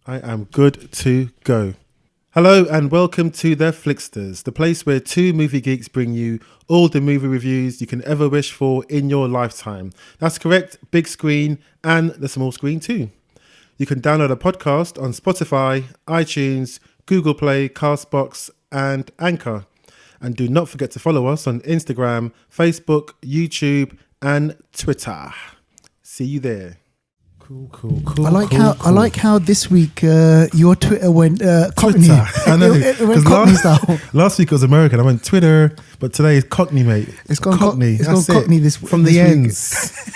I am good to go. Hello and welcome to the Flixters, the place where two movie geeks bring you all the movie reviews you can ever wish for in your lifetime. That's correct, big screen and the small screen too. You can download a podcast on Spotify, iTunes, Google Play, Castbox and Anchor. And do not forget to follow us on Instagram, Facebook, YouTube and Twitter. See you there. Cool. I like how this week your Twitter went Cockney. I know. It went Cockney style. Last week it was American. I went Twitter, but today is Cockney, mate. It's gone Cockney. It's That's gone Cockney this from this the week. ends.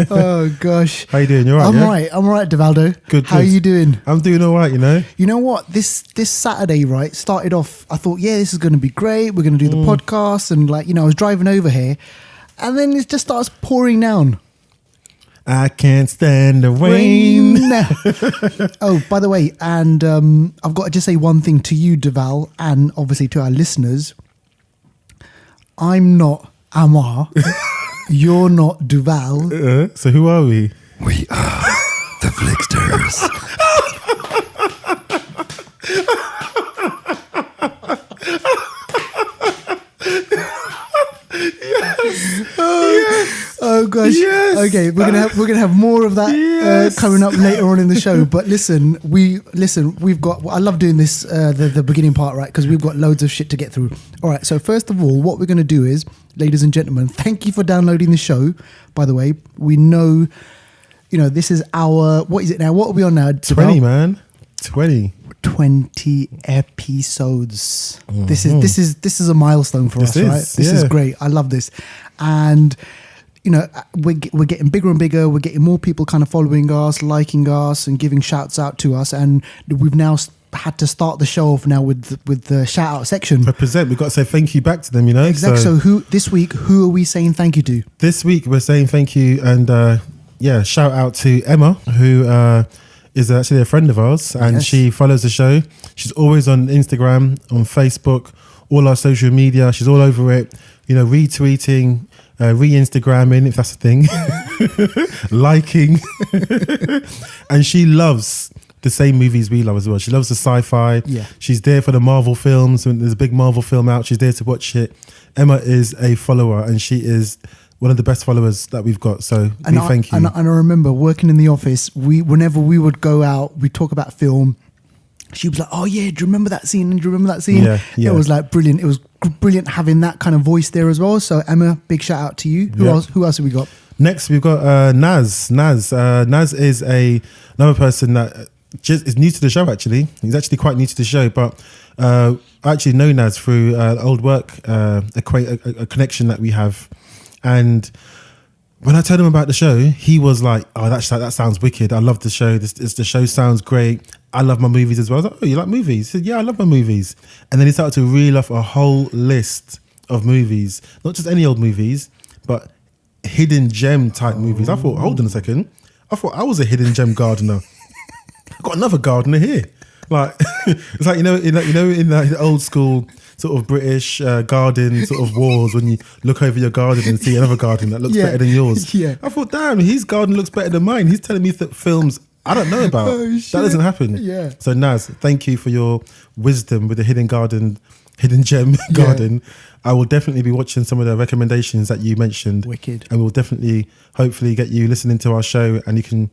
Oh gosh. How you doing? You alright? I'm right, Devaldo. Good. How are you doing? I'm doing all right. You know what? This Saturday, right, started off. I thought, yeah, this is going to be great. We're going to do the podcast, and I was driving over here, and then it just starts pouring down. I can't stand the rain. Oh, by the way, and I've got to just say one thing to you, Deval, and obviously to our listeners. I'm not Amar. You're not Duval. So who are we? We are the Flixters. Oh gosh. Yes. Okay, we're gonna have more of that coming up later on in the show. But listen, we've got. I love doing this the beginning part, right? Because we've got loads of shit to get through. All right. So first of all, what we're gonna do is, ladies and gentlemen, thank you for downloading the show. By the way, we know, this is our. What is it now? What are we on now? 20, man. 20 episodes. This is a milestone for us, right? This is great. I love this, and we're getting bigger and bigger. We're getting more people kind of following us, liking us, and giving shouts out to us. And we've now had to start the show off now with the shout out section. Represent. We've got to say thank you back to them. Exactly. So who are we saying thank you to? This week we're saying thank you and shout out to Emma, who is actually a friend of ours, and she follows the show. She's always on Instagram, on Facebook, all our social media. She's all over it, retweeting, re-Instagramming, if that's a thing, liking. And she loves the same movies we love as well. She loves the sci-fi. Yeah. She's there for the Marvel films. When there's a big Marvel film out, she's there to watch it. Emma is a follower, and she is one of the best followers that we've got. So thank you. And I remember working in the office, whenever we would go out, we'd talk about film. She was like, oh yeah, do you remember that scene? And do you remember that scene? Yeah. It was like brilliant. It was brilliant having that kind of voice there as well. So Emma, big shout out to you. Who else have we got? Next, we've got Naz. Naz is another person that just is new to the show, actually. He's actually quite new to the show, but I actually know Naz through old work, a connection that we have. And when I told him about the show, he was like, oh, that sounds wicked. I love the show. The show sounds great. I love my movies as well. I was like, oh, you like movies? He said, yeah, I love my movies. And then he started to reel off a whole list of movies, not just any old movies, but hidden gem type movies. I thought, hold on a second. I thought I was a hidden gem gardener. I've got another gardener here. Like, it's like, in the old school sort of British garden sort of walls, when you look over your garden and see another garden that looks better than yours. Yeah. I thought, damn, his garden looks better than mine. He's telling me films I don't know about. That doesn't happen. Yeah. So Naz, thank you for your wisdom with the hidden gem garden. I will definitely be watching some of the recommendations that you mentioned. Wicked. And we'll definitely, hopefully, get you listening to our show, and you can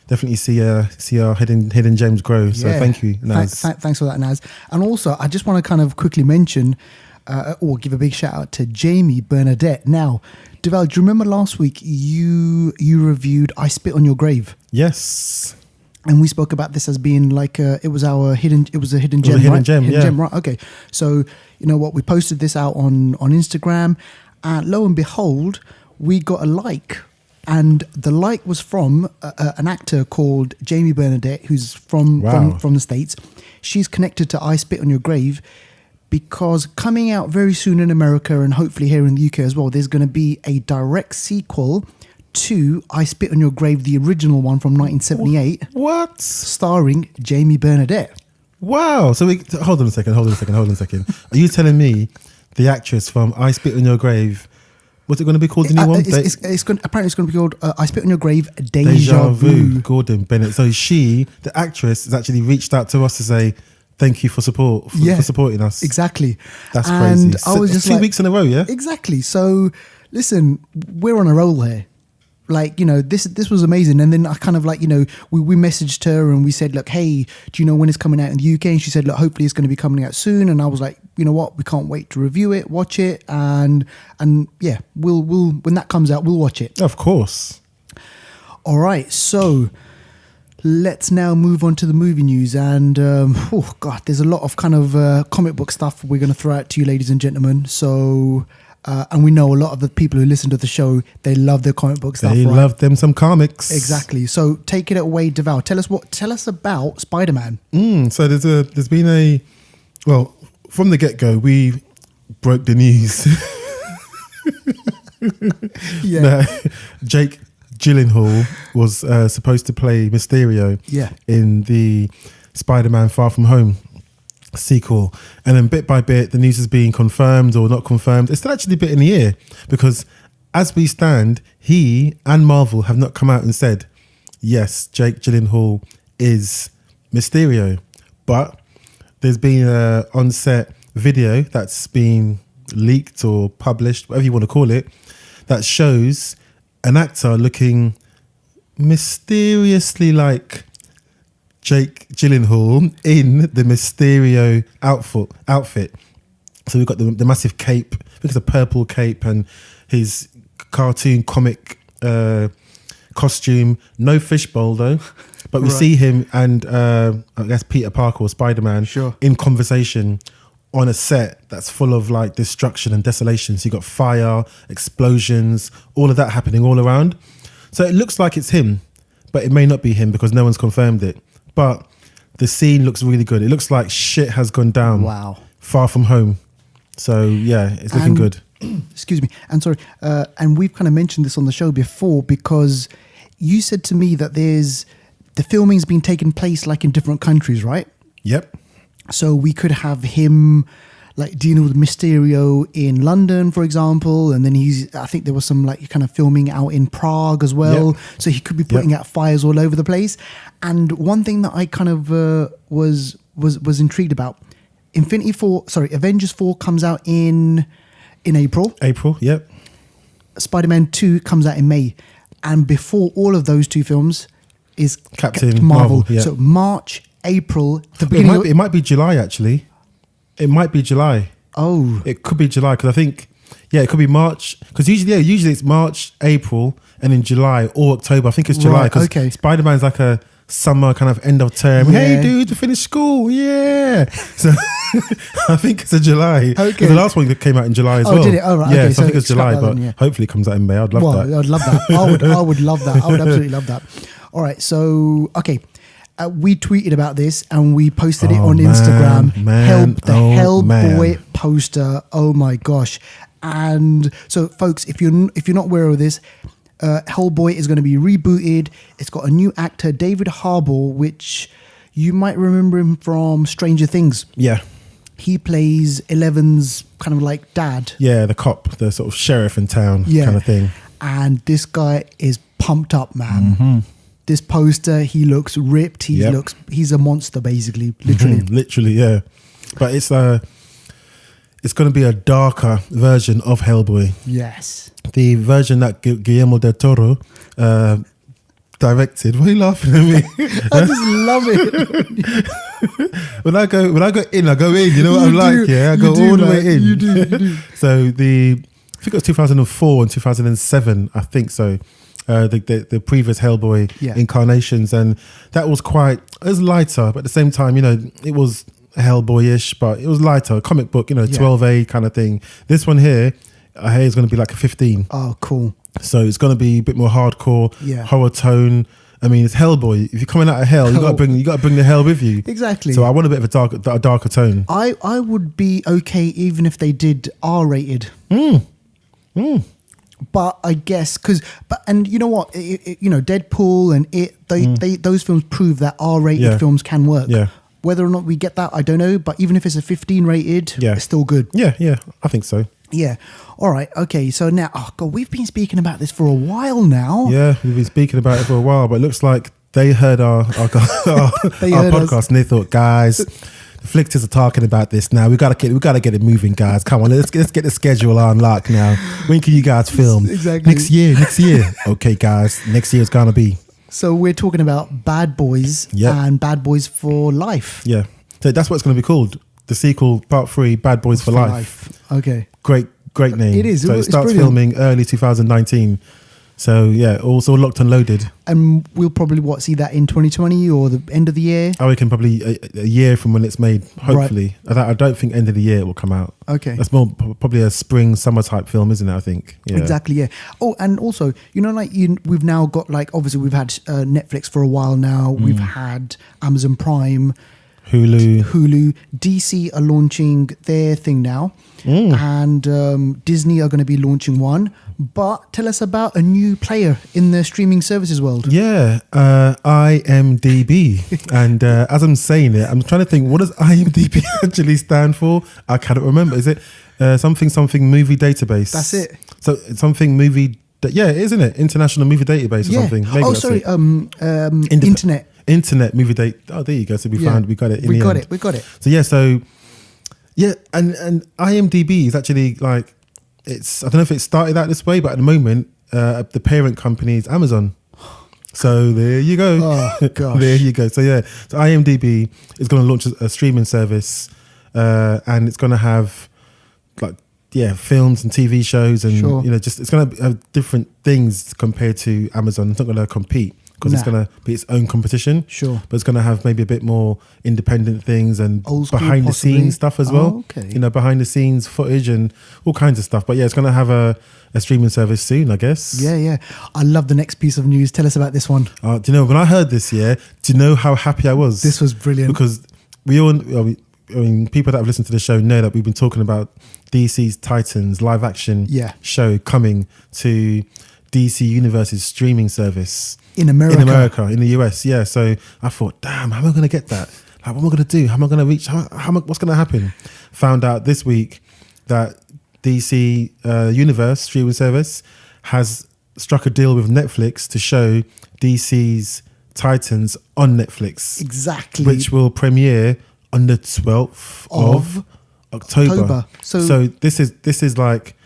definitely see our hidden gems grow. So thank you, Naz. Thanks for that, Naz. And also, I just want to kind of quickly mention or give a big shout out to Jamie Bernadette. Now, Deval, do you remember last week you reviewed I Spit on Your Grave? Yes. And we spoke about this as being like it was a hidden gem, right? Hidden gem, right? Okay. So you know what? We posted this out on Instagram, and lo and behold, we got a like. And the like was from an actor called Jamie Bernadette, who's from the States. She's connected to I Spit on Your Grave because coming out very soon in America and hopefully here in the UK as well, there's going to be a direct sequel to I Spit on Your Grave, the original one from 1978. What? Starring Jamie Bernadette. Wow. So hold on a second. Are you telling me the actress from I Spit on Your Grave What's it going to be called? The new one? Apparently it's going to be called I Spit on Your Grave, Deja Vu. Gordon Bennett. So she, the actress, has actually reached out to us to say thank you for support, for supporting us. Exactly. That's and crazy. I was just 2 weeks in a row, yeah? Exactly. So listen, we're on a roll here. Like, you know, this was amazing. And then I kind of like, you know, we messaged her and we said, look, hey, do you know when it's coming out in the UK? And she said, look, hopefully it's going to be coming out soon. And I was like, you know what, we can't wait to review it, watch it, and yeah, we'll when that comes out, we'll watch it. Of course. All right, so let's now move on to the movie news. And oh god, there's a lot of kind of comic book stuff we're going to throw out to you, ladies and gentlemen. So. And we know a lot of the people who listen to the show, they love their comic book stuff. They love them some comics. Exactly. So take it away, Deval. Tell us about Spider-Man. So there's been from the get-go, we broke the news that Jake Gyllenhaal was supposed to play Mysterio in the Spider-Man Far From Home sequel, and then bit by bit the news is being confirmed or not confirmed. It's still actually a bit in the air because as we stand, he and Marvel have not come out and said yes, Jake Gyllenhaal is Mysterio, but there's been a on-set video that's been leaked or published, whatever you want to call it, that shows an actor looking mysteriously like Jake Gyllenhaal in the Mysterio outfit. So we've got the massive cape, I think it's a purple cape, and his cartoon comic costume. No fishbowl though, but we see him and I guess Peter Parker or Spider-Man in conversation on a set that's full of like destruction and desolation. So you got fire, explosions, all of that happening all around. So it looks like it's him, but it may not be him because no one's confirmed it. But the scene looks really good. It looks like shit has gone down. Wow. Far From Home. So yeah, it's looking good. Excuse me. And sorry. And we've kind of mentioned this on the show before because you said to me that the filming's been taking place like in different countries, right? Yep. So we could have him like dealing with Mysterio in London, for example, and then I think there was some like kind of filming out in Prague as well. Yep. So he could be putting out fires all over the place. And one thing that I kind of was intrigued about, Avengers 4 comes out in April. Yep. Spider-Man 2 comes out in May. And before all of those two films is Captain Marvel. Yeah. So March, April, the beginning. It might be July actually. It might be July. Oh. It could be July because I think, it could be March. Because usually it's March, April, and then July or October. I think it's July because Spider-Man's like a summer kind of end of term. Yeah. Hey, dude, we finished school. Yeah. So I think it's a July. Okay. The last one came out in July as well. Oh, did it? Oh, right. Yeah, okay. So I think it's July, but hopefully it comes out in May. I'd love that. I'd love that. I would love that. I would absolutely love that. All right. So, okay. We tweeted about this and we posted it on Instagram. Hellboy poster. Oh my gosh! And so, folks, if you're not aware of this, Hellboy is going to be rebooted. It's got a new actor, David Harbour, which you might remember him from Stranger Things. Yeah, he plays Eleven's kind of like dad. Yeah, the cop, the sort of sheriff in town kind of thing. And this guy is pumped up, man. Mm-hmm. This poster, he looks ripped. He's a monster, basically, literally. Mm-hmm. Literally, yeah. But it's going to be a darker version of Hellboy. Yes. The version that Guillermo del Toro directed. Why are you laughing at me? I just love it. when I go in, I go in. You know what I'm like? Yeah, I go all the way in. You do. So I think it was 2004 and 2007. I think so. The previous Hellboy incarnations, and that was it was lighter, but at the same time, it was Hellboy-ish, but it was lighter, comic book, 12A kind of thing. This one here, I hear is going to be like a 15. Oh, cool. So it's going to be a bit more hardcore, horror tone. I mean, it's Hellboy. If you're coming out of hell, you got to bring the hell with you. Exactly. So I want a bit of a darker tone. I would be okay even if they did R-rated. But I guess and you know what, Deadpool and those films prove that R-rated films can work. Yeah. Whether or not we get that, I don't know. But even if it's a 15 rated, it's still good. Yeah, I think so. Yeah. All right. Okay. So now, oh God, we've been speaking about this for a while now. Yeah, we've been speaking about it for a while, but it looks like they heard our podcast and they thought, guys, the Flixters are talking about this now. We gotta get it moving, guys. Come on, let's get the schedule on lock now. When can you guys film? Exactly. Next year. Okay, guys, next year is gonna be. So we're talking about Bad Boys and Bad Boys for Life. Yeah. So that's what it's gonna be called. The sequel, part 3, Bad Boys for Life. Okay. Great name. It is. So it starts brilliant. filming early 2019. So yeah, also locked and loaded. And we'll probably see that in 2020 or the end of the year. I reckon probably a year from when it's made. Hopefully, right. I don't think end of the year it will come out. Okay, that's more probably a spring summer type film, isn't it? I think. Yeah. Exactly. Yeah. Oh, and also, we've now got obviously we've had Netflix for a while now. We've had Amazon Prime. Hulu. DC are launching their thing now, and Disney are going to be launching one. But tell us about a new player in the streaming services world. Yeah, IMDb. And as I'm saying it, I'm trying to think, what does IMDb actually stand for? I cannot remember. Is it something movie database? That's it. So something movie. Yeah, isn't it? International movie database or something. Maybe sorry. Internet movie date. Oh, there you go. So we got it. We got it. So and IMDb is actually like I don't know if it started out this way, but at the moment the parent company is Amazon. So there you go. Oh gosh. There you go. So so IMDb is going to launch a streaming service, and it's going to have films and TV shows, and it's going to have different things compared to Amazon. It's not going to compete. Because it's going to be its own competition. Sure. But it's going to have maybe a bit more independent things and behind the scenes stuff as well. Okay. Behind the scenes footage and all kinds of stuff. But it's going to have a streaming service soon, I guess. Yeah. I love the next piece of news. Tell us about this one. Do you know, when I heard this, do you know how happy I was? This was brilliant. Because people that have listened to the show know that we've been talking about DC's Titans live action show coming to DC Universe's streaming service. In America, in the US, yeah. So I thought, damn, how am I going to get that? Like, what am I going to do? How am I going to reach? What's going to happen? Found out this week that DC Universe streaming service has struck a deal with Netflix to show DC's Titans on Netflix. Exactly. Which will premiere on the 12th of October. So this is like...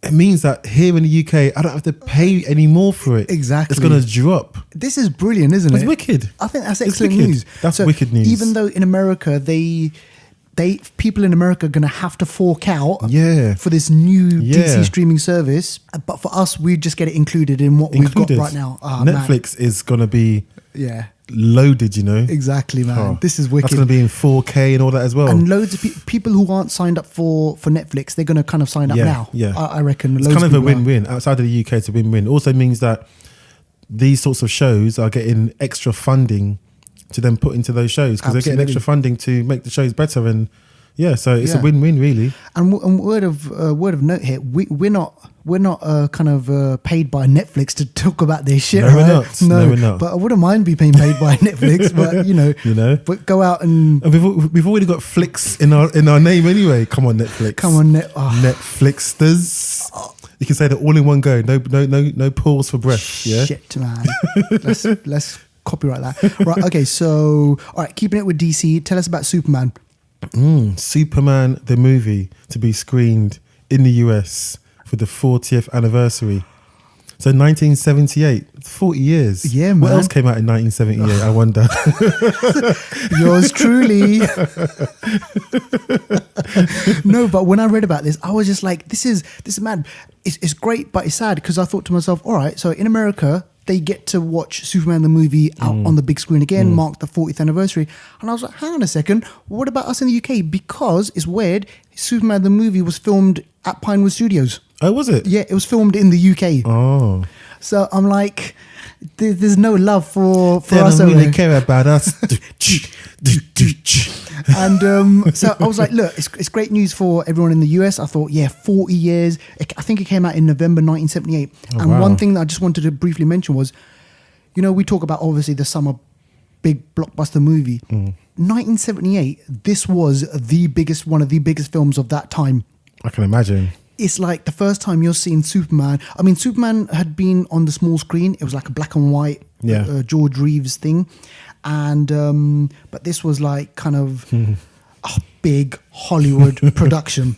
It means that here in the UK, I don't have to pay any more for it. Exactly. It's going to drop. This is brilliant, isn't it? It's wicked. I think that's excellent news. That's wicked news. Even though in America, people in America are going to have to fork out for this new DC streaming service. But for us, we just get it included in what we've got right now. Netflix is going to be... loaded, Exactly, man. This is wicked. That's going to be in 4K and all that as well. And loads of people who aren't signed up for Netflix, they're going to kind of sign up now. Yeah, I reckon. It's kind of a win-win. Outside of the UK, it's a win-win. Also means that these sorts of shows are getting extra funding to then put into those shows because they're getting extra funding to make the shows better. And so it's a win-win, really. And word of note here, we're not kind of paid by Netflix to talk about their shit. No, right? We're not. But I wouldn't mind being paid by Netflix. But but go out and we've already got Flix in our name anyway. Come on, Netflix. Come on, Netflixters. You can say that all in one go. No pause for breath. Yeah. Shit, man. let's copyright that. Right. Okay. So all right, keeping it with DC. Tell us about Superman. Superman the movie to be screened in the US for the 40th anniversary. So 1978, 40 years. Yeah, man. What else came out in 1978, I wonder? Yours truly. No, but when I read about this, I was just like, this is mad. It's great, but it's sad because I thought to myself, all right, so in America, they get to watch Superman the movie out on the big screen again, mark the 40th anniversary. And I was like, hang on a second, what about us in the UK? Because it's weird, Superman the movie was filmed at Pinewood Studios. Oh, was it? Yeah, it was filmed in the UK. Oh. So I'm like, there's no love for they us. They don't really care about us. And so I was like, look, it's great news for everyone in the US. I thought, 40 years. I think it came out in November 1978. One thing that I just wanted to briefly mention was, we talk about obviously the summer big blockbuster movie. 1978, this was one of the biggest films of that time. I can imagine. It's like the first time you're seeing Superman. I mean, Superman had been on the small screen. It was like a black and white George Reeves thing. And but this was like kind of a big Hollywood production,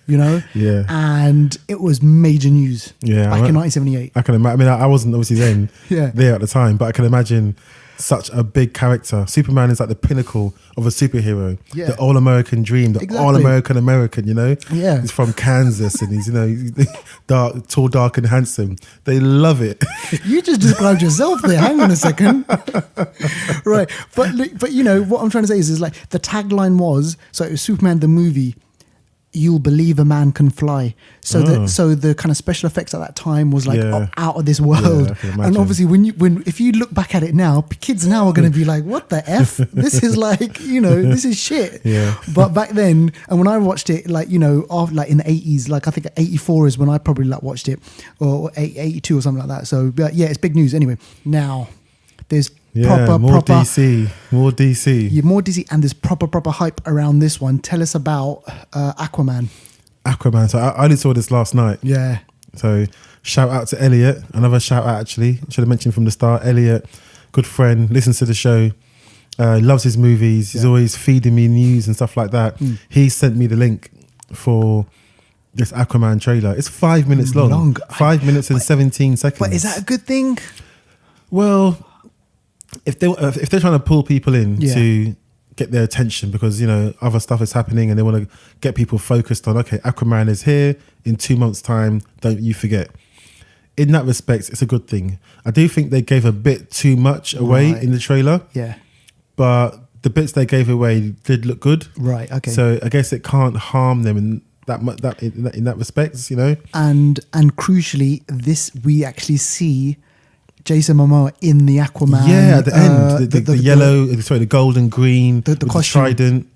you know? Yeah. And it was major news back in 1978. I can imagine. I mean, I wasn't obviously then there at the time, but I can imagine such a big character. Superman is like the pinnacle of a superhero. Yeah. The all-American dream, the all-American American, you know? Yeah. He's from Kansas and he's, you know, he's dark, tall, dark and handsome. They love it. You just described yourself there. Hang on a second. Right. But you know, what I'm trying to say is like the tagline was, so it was Superman the movie, you'll believe a man can fly. So the kind of special effects at that time was like out of this world. And obviously if you look back at it now, kids now are going to be like, what the F? This is like, you know, this is shit. Yeah. But back then, and when I watched it, like, you know, like in the 80s, like I think 84 is when I probably like watched it, or 82 or something like that. So but yeah, it's big news. Anyway, now there's proper DC. More DC. Yeah, more DC, and there's proper hype around this one. Tell us about Aquaman. So I only saw this last night. Yeah. So shout out to Elliot. Another shout out actually. Should have mentioned from the start. Elliot, good friend, listens to the show. Loves his movies. He's always feeding me news and stuff like that. He sent me the link for this Aquaman trailer. It's 5 minutes long. 5 minutes and 17 seconds. But is that a good thing? Well, if they're trying to pull people in to get their attention because, you know, other stuff is happening and they want to get people focused on, okay, Aquaman is here in 2 months' time, don't you forget. In that respect, it's a good thing. I do think they gave a bit too much away in the trailer. Yeah. But the bits they gave away did look good. Right, okay. So I guess it can't harm them in that respect, you know. And crucially, we actually see Jason Momoa in the Aquaman. Yeah, at the end, the yellow, the gold and green, the trident.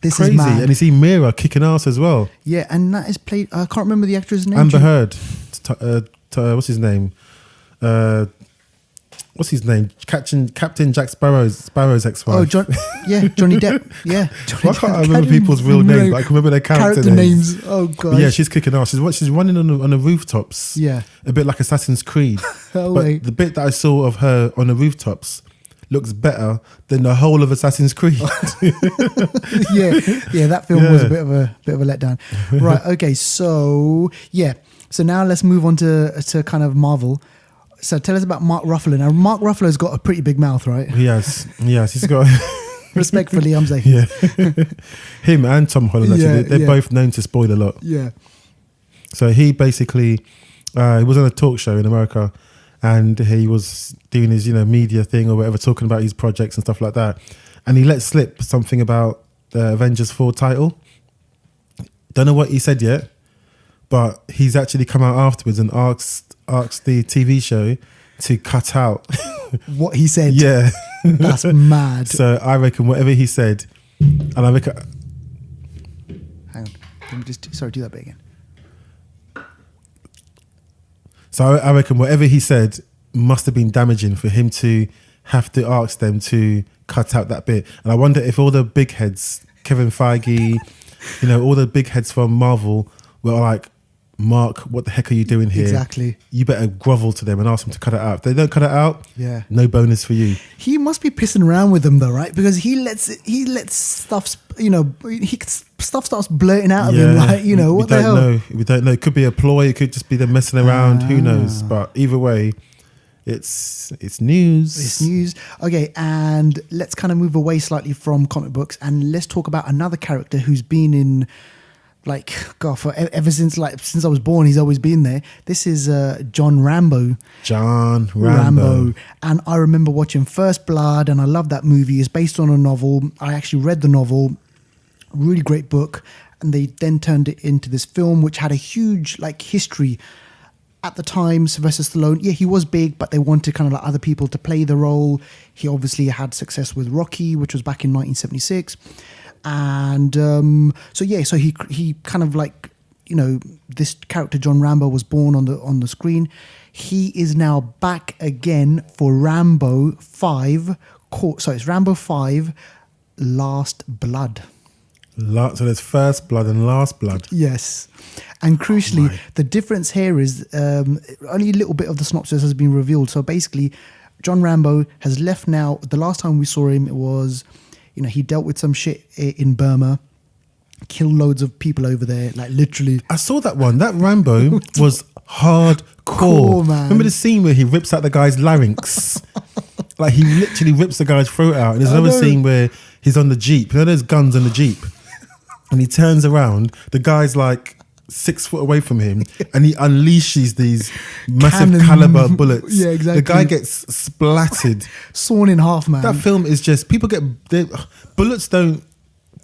This crazy. Is mad. And you see Mira kicking ass as well. Yeah, and that is played. I can't remember the actor's name. Amber Heard. What's his name? What's his name? Captain Jack Sparrow's ex-wife. Oh, Johnny Depp. Yeah. I can't remember people's real names, but I can remember their character names. Oh god. But yeah, she's kicking ass. She's running on the rooftops. Yeah. A bit like Assassin's Creed. But the bit that I saw of her on the rooftops looks better than the whole of Assassin's Creed. yeah, that film was a bit of a letdown. Right. Okay. So yeah. So now let's move on to kind of Marvel. So tell us about Mark Ruffalo. Now, Mark Ruffalo's got a pretty big mouth, right? Yes, he's got... Respectfully, I'm saying. Yeah. Him and Tom Holland, actually, they're both known to spoil a lot. Yeah. So he basically, he was on a talk show in America and he was doing his, you know, media thing or whatever, talking about his projects and stuff like that. And he let slip something about the Avengers 4 title. Don't know what he said yet, but he's actually come out afterwards and asked the TV show to cut out what he said. Yeah. That's mad. So I reckon whatever he said, and I reckon... Hang on. Let me just... Sorry, do that bit again. So I reckon whatever he said must have been damaging for him to have to ask them to cut out that bit. And I wonder if all the big heads, Kevin Feige, you know, all the big heads from Marvel were like, Mark, what the heck are you doing here? Exactly. You better grovel to them and ask them to cut it out. If they don't cut it out, no bonus for you. He must be pissing around with them though, right? Because he lets stuff, you know, stuff starts blurting out of him. Like, you know, what the hell? We don't know. It could be a ploy. It could just be them messing around. Who knows? But either way, it's news. It's news. Okay, and let's kind of move away slightly from comic books and let's talk about another character who's been in, like, God, ever since I was born, he's always been there. This is John Rambo. John Rambo. And I remember watching First Blood, and I love that movie. It's based on a novel. I actually read the novel. Really great book. And they then turned it into this film, which had a huge, like, history. At the time, Sylvester Stallone, he was big, but they wanted kind of like other people to play the role. He obviously had success with Rocky, which was back in 1976. And so he kind of like, you know, this character John Rambo was born on the screen. He is now back again for Rambo 5. It's Rambo 5 Last Blood. So there's first blood and last blood. Yes. And crucially, the difference here is only a little bit of the synopsis has been revealed. So basically, John Rambo has left now. The last time we saw him, it was, he dealt with some shit in Burma, killed loads of people over there, like literally. I saw that one. That Rambo was hardcore. Cool, man. Remember the scene where he rips out the guy's larynx? Like he literally rips the guy's throat out. And there's another scene where he's on the Jeep. There's guns on the Jeep. And he turns around. The guy's like 6 foot away from him, and he unleashes these massive caliber bullets. Yeah, exactly. The guy gets splattered, sawn in half, man. That film is just bullets don't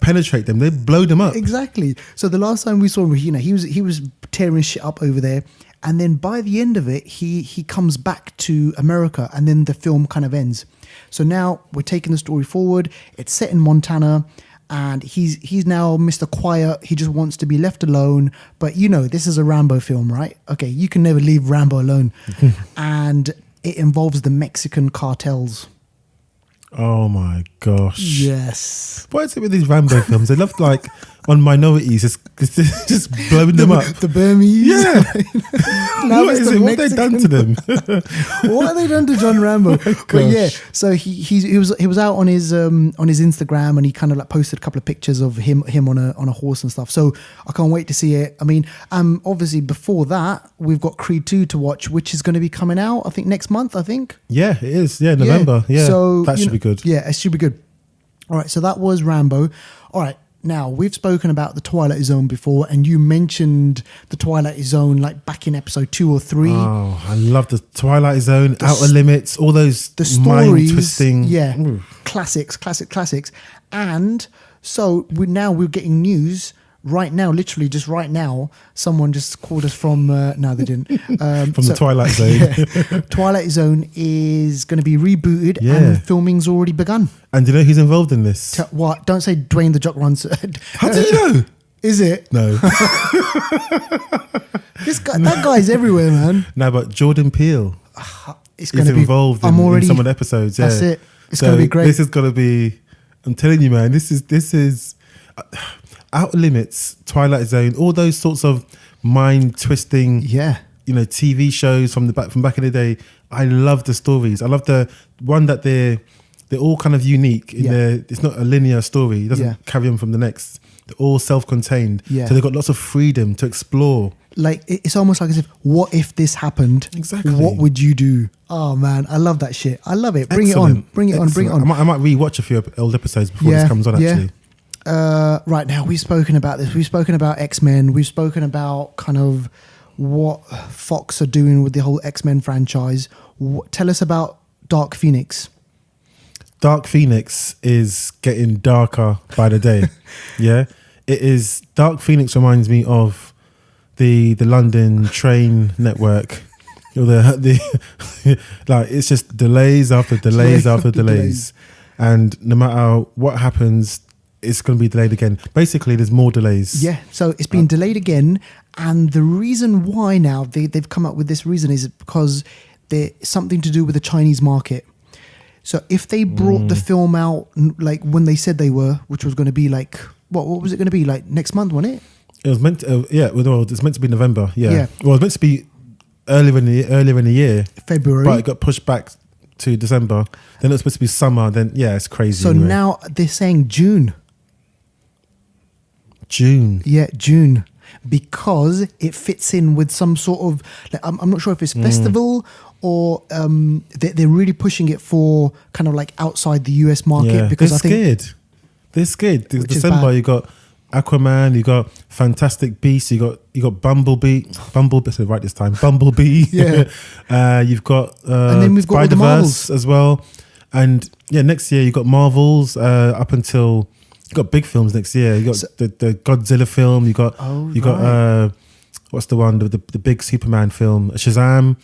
penetrate them; they blow them up. Exactly. So the last time we saw him, he was tearing shit up over there, and then by the end of it, he comes back to America, and then the film kind of ends. So now we're taking the story forward. It's set in Montana. And he's now Mr. Quiet. He just wants to be left alone. But this is a Rambo film, right? Okay, you can never leave Rambo alone. And it involves the Mexican cartels. Oh my gosh. Yes. What is it with these Rambo films? They love on minorities, just blowing them up. The Burmese. Yeah. What is it? What have they done to them? What have they done to John Rambo? But yeah, so he was out on his Instagram, and he kind of like posted a couple of pictures of him on a horse and stuff. So I can't wait to see it. I mean, obviously before that we've got Creed 2 to watch, which is going to be coming out I think next month. Yeah, it is. Yeah, November. Yeah, so that should be good. Yeah, it should be good. All right, so that was Rambo. All right. Now, we've spoken about the Twilight Zone before, and you mentioned the Twilight Zone like back in episode 2 or 3. Oh, I love the Twilight Zone, Outer Limits, all those mind-twisting... Yeah, classics. And so we're getting news right now, literally just right now. Someone just called us from... no, they didn't. From the Twilight Zone. Yeah. Twilight Zone is going to be rebooted, and filming's already begun. And do you know who's involved in this? What? Don't say Dwayne the Jock Ronson. How do you know? Is it? No. That guy's everywhere, man. No, but Jordan Peele is involved in some of the episodes. Yeah. That's it. It's going to be great. This is going to be... I'm telling you, man, this is Outer Limits, Twilight Zone, all those sorts of mind-twisting... Yeah. TV shows from back in the day. I love the stories. I love the one that they're all kind of unique. It's not a linear story. It doesn't carry on from the next. They're all self-contained. Yeah. So they've got lots of freedom to explore. Like, it's almost like as if, what if this happened? Exactly. What would you do? Oh man, I love that shit. I love it. Bring Excellent. it on. Bring it Excellent. on. I might rewatch a few old episodes before this comes on, actually. Right now, we've spoken about this. We've spoken about X-Men. We've spoken about kind of what Fox are doing with the whole X-Men franchise. Tell us about Dark Phoenix. Dark Phoenix is getting darker by the day. Yeah, it is. Dark Phoenix reminds me of the London train network. Like, it's just delays after delays after delays, and no matter what happens, it's going to be delayed again. Basically, there's more delays. Yeah, so it's been delayed again, and the reason why now they've come up with this reason is because there's something to do with the Chinese market. So if they brought the film out like when they said they were, which was going to be like, what was it going to be like next month, wasn't it? It was meant to, it's meant to be November. Yeah. Well, it was meant to be earlier in the year, February, but it got pushed back to December. Then it was supposed to be summer. Then it's crazy. So anyway. now they're saying June. Yeah, June. Because it fits in with some sort of, like, I'm not sure if it's festival or they're really pushing it for kind of like outside the US market. Yeah, because they're scared. December, you got Aquaman, you got Fantastic Beasts, you got Bumblebee. Right this time, Bumblebee. Yeah. You've got and then we've got Spider-Verse as well. And next year you got Marvels up until. You got big films next year. You got the Godzilla film. You got what's the one? The big Superman film, Shazam.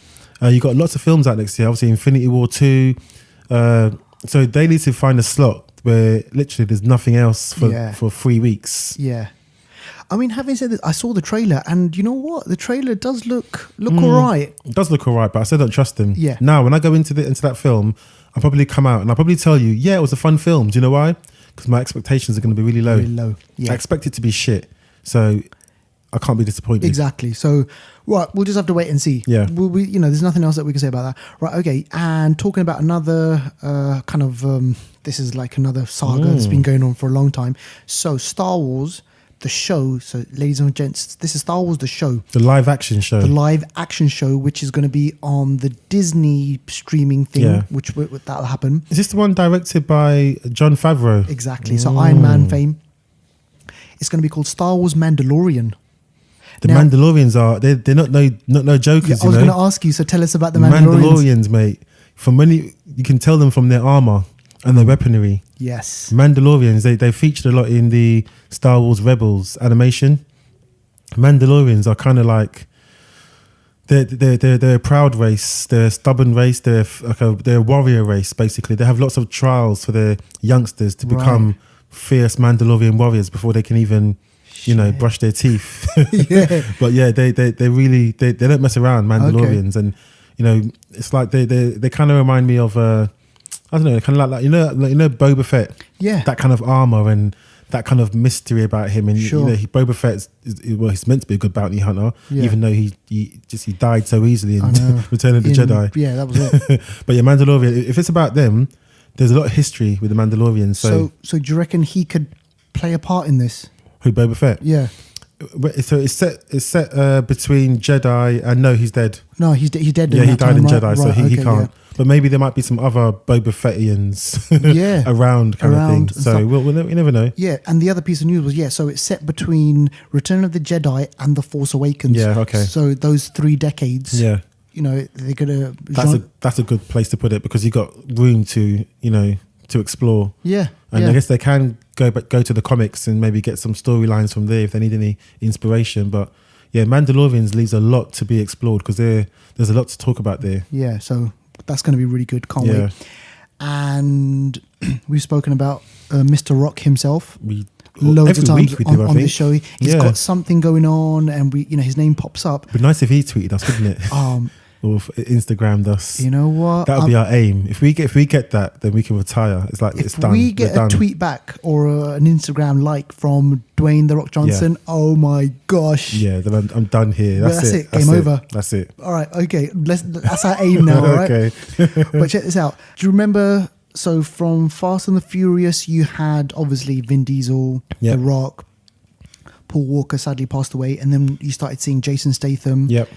You got lots of films out next year. Obviously, Infinity War 2. So they need to find a slot where literally there's nothing else for 3 weeks. Yeah. I mean, having said this, I saw the trailer, and you know what? The trailer does look all right. It does look all right, but I still don't trust them. Yeah. Now, when I go into that film, I'll probably come out and I'll probably tell you, it was a fun film. Do you know why? because my expectations are going to be really low. Really low. Yeah. I expect it to be shit, so I can't be disappointed. Exactly. So, right, we'll just have to wait and see. Yeah. We there's nothing else that we can say about that. Right. Okay. And talking about another kind of this is like another saga that's been going on for a long time. So, Star Wars, the show. So, ladies and gents, this is Star Wars, the show. The live action show. The live action show, which is going to be on the Disney streaming thing, which that'll happen. Is this the one directed by Jon Favreau? Exactly. So, Iron Man fame. It's going to be called Star Wars Mandalorian. The Mandalorians they're not no jokers. Yeah, I was going to ask you. So tell us about the Mandalorians, mate. From when you can tell them from their armor and their weaponry. Yes. Mandalorians, they featured a lot in the Star Wars Rebels animation. Mandalorians are kind of like they're a proud race. They're a stubborn race. They're a warrior race. Basically, they have lots of trials for their youngsters to become fierce Mandalorian warriors before they can even, brush their teeth. Yeah. But yeah, they really don't mess around, Mandalorians, and it's like they kind of remind me of I don't know, kind of like Boba Fett. Yeah. That kind of armor and that kind of mystery about him, and Boba Fett he's meant to be a good bounty hunter, even though he died so easily in Return of the Jedi. Yeah, that was it. But yeah, Mandalorian. If it's about them, there's a lot of history with the Mandalorians. So do you reckon he could play a part in this? Who, Boba Fett? Yeah. So it's set between Jedi and no, he's dead. No, he's dead. Yeah, he died in Jedi, right? so he Okay, can't. But maybe there might be some other Boba Fettians around kind of thing. So you never know. Yeah, and the other piece of news was, so it's set between Return of the Jedi and The Force Awakens. Yeah, okay. So those 3 decades. Yeah. They're going to... That's a good place to put it because you got room to explore. Yeah. And I guess they can go to the comics and maybe get some storylines from there if they need any inspiration. But yeah, Mandalorians leaves a lot to be explored because there's a lot to talk about there. Yeah, so that's going to be really good. Can't wait. And we've spoken about Mr. Rock himself. Loads of times on this show. He's got something going on, and his name pops up. It'd be nice if he tweeted us, wouldn't it? Or Instagrammed us. You know what? That would be our aim. If we get that, then we can retire. It's like it's done. If we get a tweet back or an Instagram like from Dwayne "The Rock" Johnson, oh my gosh! Yeah, then I'm done here. That's it. Game over. That's it. All right. Okay. That's our aim now. All right. Okay. But check this out. Do you remember? So from Fast and the Furious, you had obviously Vin Diesel, The Rock, Paul Walker sadly passed away, and then you started seeing Jason Statham. Yep.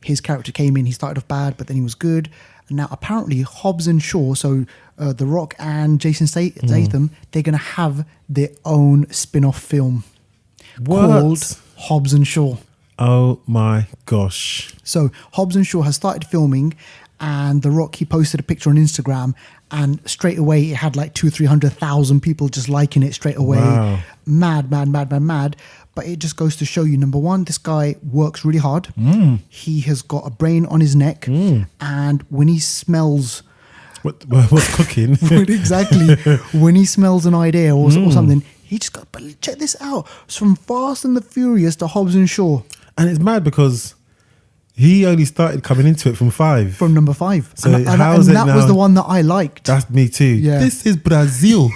His character came in, he started off bad, but then he was good. And now apparently Hobbs and Shaw, so The Rock and Jason Statham, they're going to have their own spin-off film called Hobbs and Shaw. Oh my gosh. So Hobbs and Shaw has started filming, and The Rock, he posted a picture on Instagram, and straight away it had like 200,000-300,000 people just liking it straight away. Wow. Mad. But it just goes to show you, number one, this guy works really hard. He has got a brain on his neck, and when he smells... What's cooking? Exactly. When he smells an idea or something, he just got... But check this out. It's from Fast and the Furious to Hobbs and Shaw. And it's mad because he only started coming into it from 5. From number 5. So and that was the one that I liked. That's me too. Yeah. This is Brazil.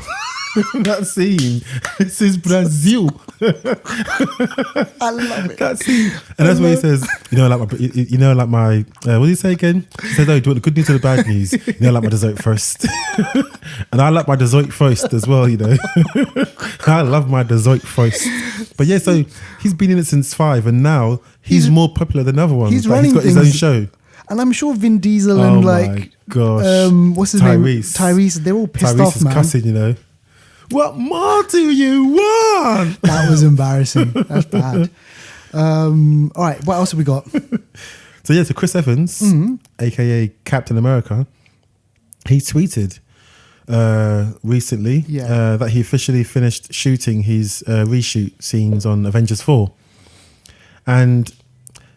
That scene. This is Brazil. I love it. That scene. And that's what he says. What did he say again? He said, "Oh, do you want the good news or the bad news? I like my dessert first." And I like my dessert first as well. I love my dessert first. But yeah, so he's been in it since 5, and now he's more popular than other ones. He's like, running he's got his own show. And I'm sure Vin Diesel and my gosh. What's his name? Tyrese. They're all pissed off, is man. cussing, What more do you want? That was embarrassing. That's bad. All right, what else have we got? So Chris Evans, aka Captain America, he tweeted recently that he officially finished shooting his reshoot scenes on Avengers 4. And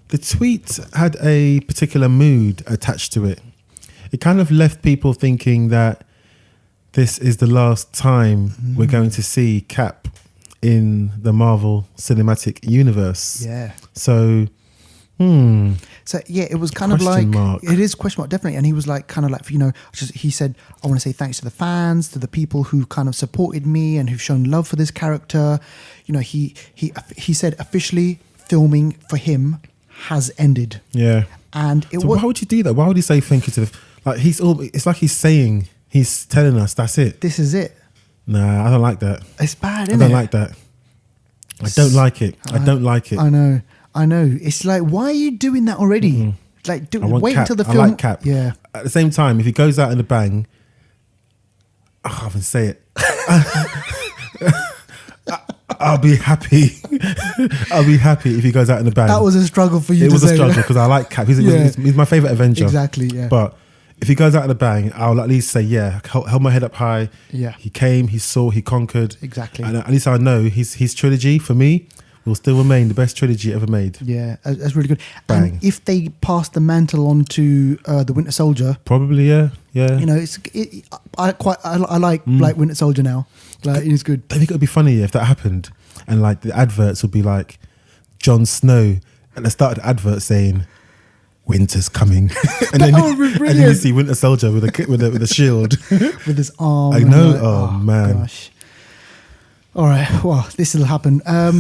the tweet had a particular mood attached to it. It kind of left people thinking that this is the last time we're going to see Cap in the Marvel Cinematic Universe. Yeah. So, So yeah, it was kind of Question like mark. it is question mark definitely, and he was like kind of like, you know, he said, I want to say thanks to the fans, to the people who kind of supported me and who've shown love for this character. You know, he said officially filming for him has ended. Yeah. And it So was, why would you do that? Why would he say thank you to the like? It's like he's telling us that's it. this is it. Nah, I don't like that. It's bad, I isn't don't it? like that. I don't like it. I don't like it. I know. It's like, why are you doing that already? Like, I want wait Cap. until the I film. like Cap. Yeah. At the same time, if he goes out in a bang, I can't even say it. I'll be happy. I'll be happy if he goes out in a bang. That was a struggle for you It to was a say. struggle because I like Cap. Yeah. He's my favorite Avenger. Exactly, yeah. But if he goes out in a bang, I'll at least say, yeah, held my head up high. Yeah. He came, he saw, he conquered. Exactly. And at least I know his trilogy for me will still remain the best trilogy ever made. Yeah, that's really good. Bang. And if they pass the mantle on to the Winter Soldier, Probably, yeah. you know, I like Winter Soldier now. Like, it's good. I think it would be funny if that happened and like the adverts would be like Jon Snow at the start of the advert saying winter's coming and then would be and then you brilliant. see Winter Soldier with a shield. With his arm. I and know. like, Oh, man. Gosh. All right. Well, this will happen. All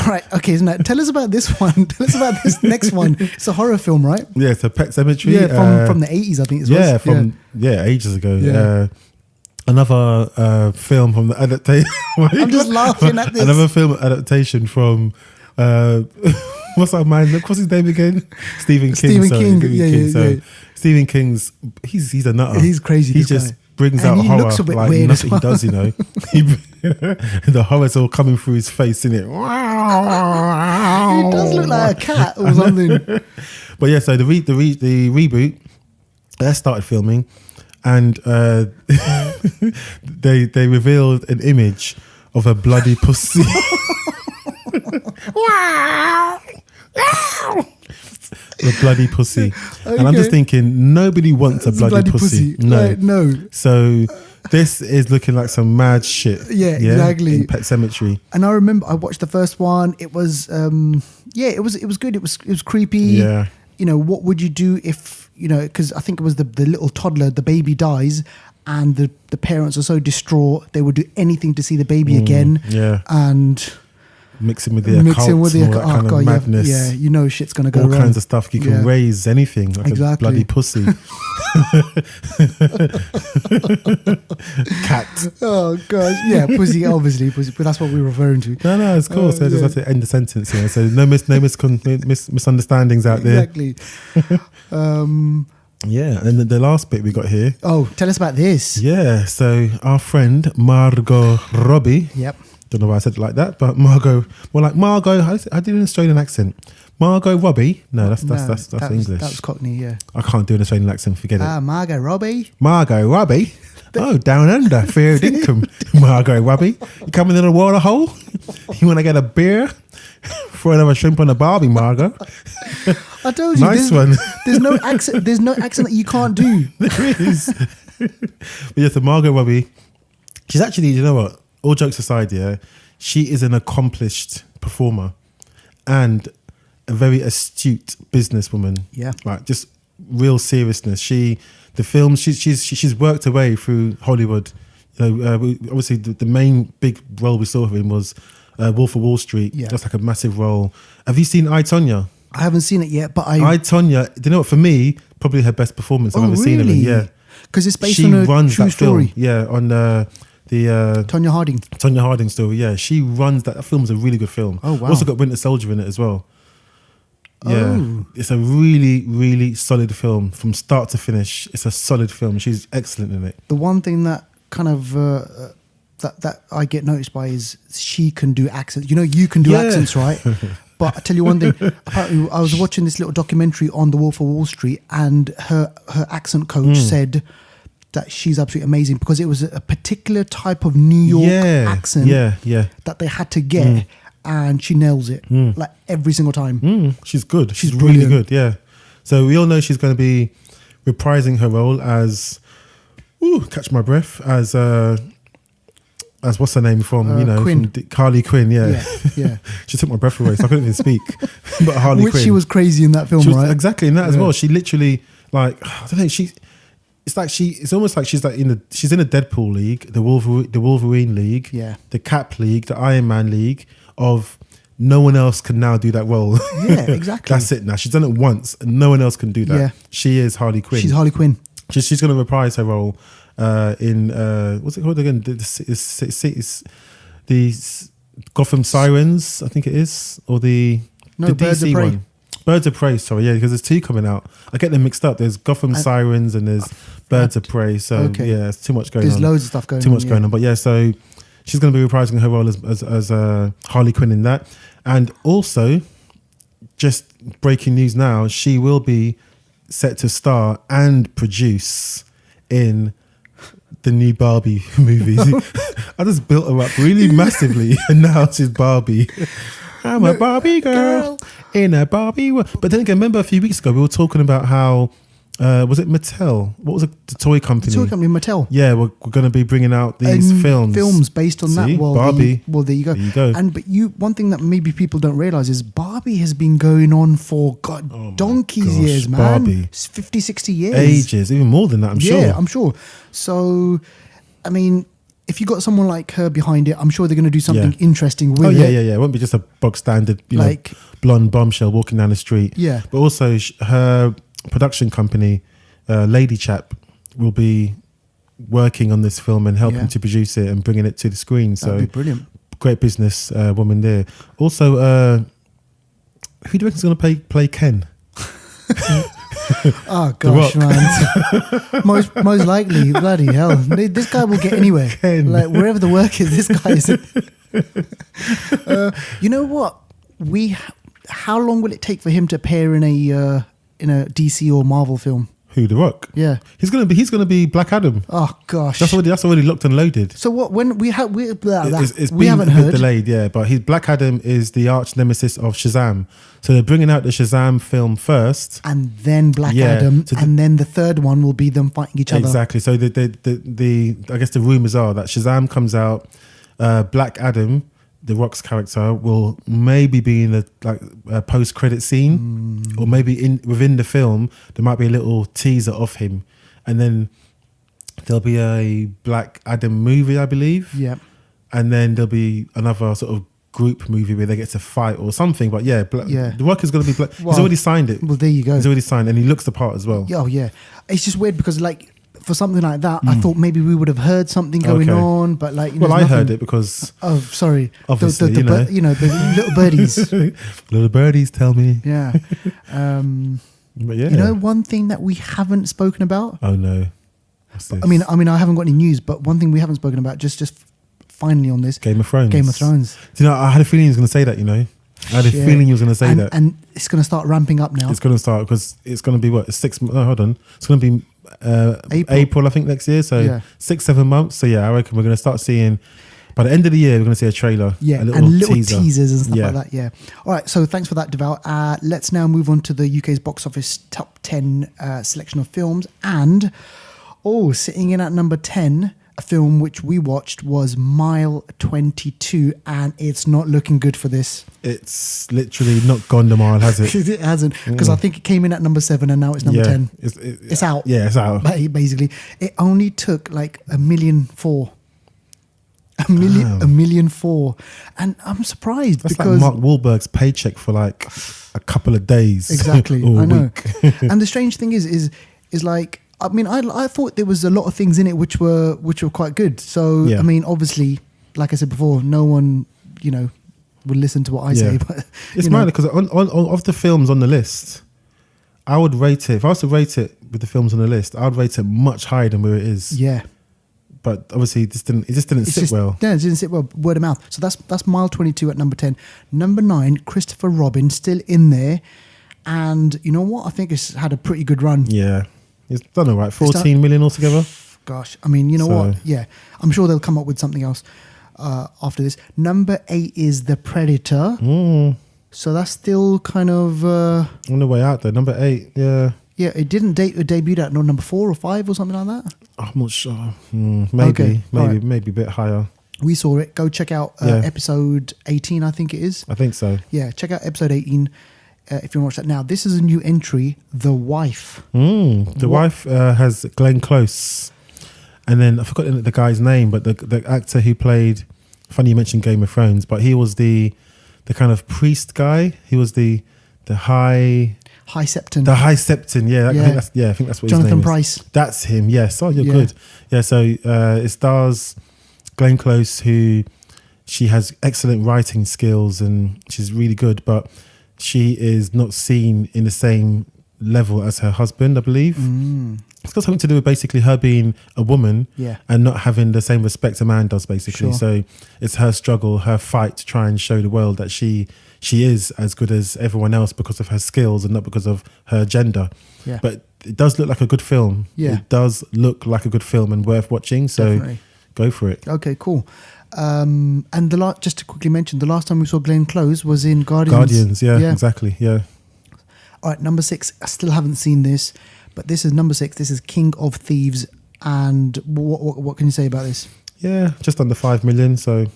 right. Okay. So now, tell us about this one. Tell us about this next one. It's a horror film, right? Yeah, so Pet Cemetery. Yeah, from the 80s, I think it was. Ages ago. Yeah. Another film from the adaptation. I'm just laughing at this. Another film adaptation from what's that man? What's his name again? Stephen King. Stephen King. Yeah. Stephen King's he's a nutter. He's crazy. He this just guy. brings And out he horror looks a bit like weird as nothing well. he does. You know, the horror's all coming through his face, isn't it? He does look like a cat or something. But yeah, so the reboot, they started filming, and they revealed an image of a bloody pussy. The bloody pussy, and I'm just Okay. thinking nobody wants a It's bloody pussy. No, Like, no. So this is looking like some mad shit. Yeah, exactly. In Pet Cemetery. And I remember I watched the first one. It was it was good. It was creepy. Yeah. You know, what would you do if, you know, because I think it was the little toddler, the baby dies, and the parents are so distraught they would do anything to see the baby again. Yeah. And Mixing with the occult, and all that kind of madness. Yeah, you know shit's gonna go All wrong. kinds of stuff. You can Yeah. raise anything like Exactly. a bloody pussy. Cat. Oh gosh, yeah, pussy, obviously, pussy, but that's what we were referring to. No, it's cool. So I just yeah. have to end the sentence here. So no misunderstandings out there. Exactly. Yeah, and the last bit we got here. Oh, tell us about this. Yeah, so our friend Margot Robbie. Yep. Don't know why I said it like that, but Margot. I did an Australian accent. Margot Robbie. No, that's English. That was Cockney, yeah. I can't do an Australian accent. Forget it. Margot Robbie. Margot Robbie. Oh, down under, fair dinkum. Margot Robbie. You coming in a water hole? You want to get a beer? Throw another shrimp on the barbie, Margot. I told you, Nice one. There's no accent. There's no accent that you can't do. There is. But yeah, so Margot Robbie, she's actually, you know what? All jokes aside, yeah, she is an accomplished performer and a very astute businesswoman. Yeah. Like just real seriousness. She's worked her way through Hollywood. You know, obviously the main big role we saw her in was Wolf of Wall Street. Yeah. That's like a massive role. Have you seen I, Tonya? I haven't seen it yet, but I, Tonya, do you know what? For me, probably her best performance I've ever seen her in. Yeah. Because it's based She on a runs true that story. film. Yeah, on the Tonya Harding. Tonya Harding story. Yeah, she runs that. That film is a really good film. Oh, wow. Also got Winter Soldier in it as well. Yeah, Oh. it's a really, really solid film from start to finish. It's a solid film. She's excellent in it. The one thing that kind of that I get noticed by is she can do accents. You know, you can do Yeah. accents, right? But I tell you one thing. Apparently, I was watching this little documentary on the Wolf of Wall Street, and her accent coach said that she's absolutely amazing because it was a particular type of New York accent that they had to get, and she nails it like every single time. She's good. She's really brilliant. good. Yeah. So we all know she's going to be reprising her role as, catch my breath, as as what's her name from Quinn. from Harley Quinn, Yeah. she took my breath away, so I couldn't even speak. But Harley Which Quinn, she was crazy in that film, she was right? exactly in that as Yeah. well. She literally I don't know. It's almost like she's like she's in a Deadpool league, the Wolverine league, Yeah. the Cap league, the Iron Man league of no one else can now do that role. Yeah, exactly. That's it now. She's done it once and no one else can do that. Yeah. She is Harley Quinn. She's Harley Quinn. She's going to reprise her role in what's it called again? The Gotham Sirens, I think it is, or the Birds of DC Prey. one. Birds of Prey, sorry, yeah, because there's two coming out. I get them mixed up. There's Gotham Sirens and there's Birds of Prey. So yeah, it's too much going on. There's loads of stuff going on. Too much going on. But yeah, so she's going to be reprising her role as Harley Quinn in that. And also, just breaking news now, she will be set to star and produce in the new Barbie movies. I just built her up really massively, and now she's Barbie. I'm a Barbie girl in a Barbie world. But then again, remember a few weeks ago we were talking about how was it Mattel? What was it? The toy company? The toy company Mattel. Yeah, we're going to be bringing out these films based on See? that. Well, Barbie. There you go. There you go. And one thing that maybe people don't realize is Barbie has been going on for donkey's years, man. Barbie. 50, 60 years. Ages, even more than that, I'm sure. Yeah, I'm sure. So, I mean, if you got someone like her behind it, I'm sure they're going to do something interesting with it. Yeah. It won't be just a bog standard, Like- blonde bombshell walking down the street. Yeah. But also her production company, Lady Chap, will be working on this film and helping to produce it and bringing it to the screen. So That'd be brilliant. great business woman there. Also, who do you reckon's going to play Ken? Oh gosh, man! most likely, bloody hell, this guy will get anywhere. Ken. Like wherever the work is, this guy is. You know what? How long will it take for him to appear in a DC or Marvel film? Who, The Rock? Yeah. He's gonna be Black Adam. Oh gosh. That's already locked and loaded. So what? When we have we It's we been haven't a bit heard. delayed, yeah. But Black Adam is the arch nemesis of Shazam, so they're bringing out the Shazam film first, And then Black Yeah, Adam, so and then the third one will be them fighting each other. exactly. So the I guess the rumors are that Shazam comes out, Black Adam, The Rock's character, will maybe be in a post credit scene, or maybe within the film there might be a little teaser of him, and then there'll be a Black Adam movie, I believe. Yeah. And then there'll be another sort of group movie where they get to fight or something. But yeah, Yeah. The Rock is going to be Black. He's Well- already signed it. Well, there you go. He's already signed, and he looks the part as well. Oh yeah, it's just weird because like for something like that, I thought maybe we would have heard something going Okay. on, but like Well, I there's heard nothing. it because Oh, sorry. Obviously, the the little birdies. little birdies tell me. Yeah. But yeah. You know, one thing that we haven't spoken about. Oh no. What's this? I mean, I haven't got any news, but one thing we haven't spoken about just finally on this Game of Thrones. Game of Thrones. Do you know, I had a feeling he was going to say that. I had a Yeah. feeling he was going to say that. and it's going to start ramping up now. It's going to start because it's going to be what 6 months. Oh, hold on. It's going to be April, I think, next year. So Yeah. 6-7 months. So yeah, I reckon we're going to start seeing. By the end of the year, we're going to see a trailer. Yeah, a and little teaser. teasers and stuff Yeah. like that. Yeah. All right. So thanks for that, Deval. Let's now move on to the UK's box office top 10 selection of films. And, sitting in at number 10, a film which we watched was Mile 22. And it's not looking good for this. It's literally not gone the mile, has it? It hasn't. Because I think it came in at number 7 and now it's number 10. It's out. Yeah, it's out. Basically. It only took like $1.4 million. Damn. $1.4 million. And I'm surprised That's because like Mark Wahlberg's paycheck for like a couple of days. exactly or I a know. week. And the strange thing is like I mean I thought there was a lot of things in it which were quite good. So Yeah. I mean obviously like I said before, no one would listen to what I say, but It's mad because on of the films on the list, I would rate it, if I was to rate it with the films on the list, I would rate it much higher than where it is. yeah. But obviously it just didn't sit well. Yeah, it didn't sit well. Word of mouth. So that's Mile 22 at number 10. Number 9, Christopher Robin, still in there. And you know what? I think it's had a pretty good run. Yeah. It's done all right. 14 million altogether. Gosh, I mean, you know what? Yeah, I'm sure they'll come up with something else after this. Number 8 is The Predator. So that's still kind of... On the way out there. Number 8. Yeah. yeah, it didn't debut at number 4 or 5 or something like that. I'm not sure. Maybe. Okay, Maybe right. maybe a bit higher. We saw it. Go check out Yeah. episode 18, I think it is. I think so. Yeah, check out episode 18 if you want to watch that. Now, this is a new entry, The Wife. The wife has Glenn Close, and then I forgot the guy's name, but the actor who played. Funny you mentioned Game of Thrones, but he was the kind of priest guy. He was the high Septon. The High Septon. Yeah, I think that's what Jonathan his name is. Pryce. That's him. Yes. Oh, you're Yeah. good. Yeah. So it stars Glenn Close, who she has excellent writing skills and she's really good, but she is not seen in the same level as her husband, I believe. It's got something to do with basically her being a woman and not having the same respect a man does, basically. Sure. So it's her struggle, her fight to try and show the world that she is as good as everyone else because of her skills and not because of her gender. Yeah. But it does look like a good film. Yeah. It does look like a good film and worth watching. So Definitely. Go for it. Okay, cool. And just to quickly mention, the last time we saw Glenn Close was in Guardians. Yeah, exactly. Yeah. All right, number 6. I still haven't seen this, but this is number 6. This is King of Thieves. And what can you say about this? Yeah, just under 5 million. So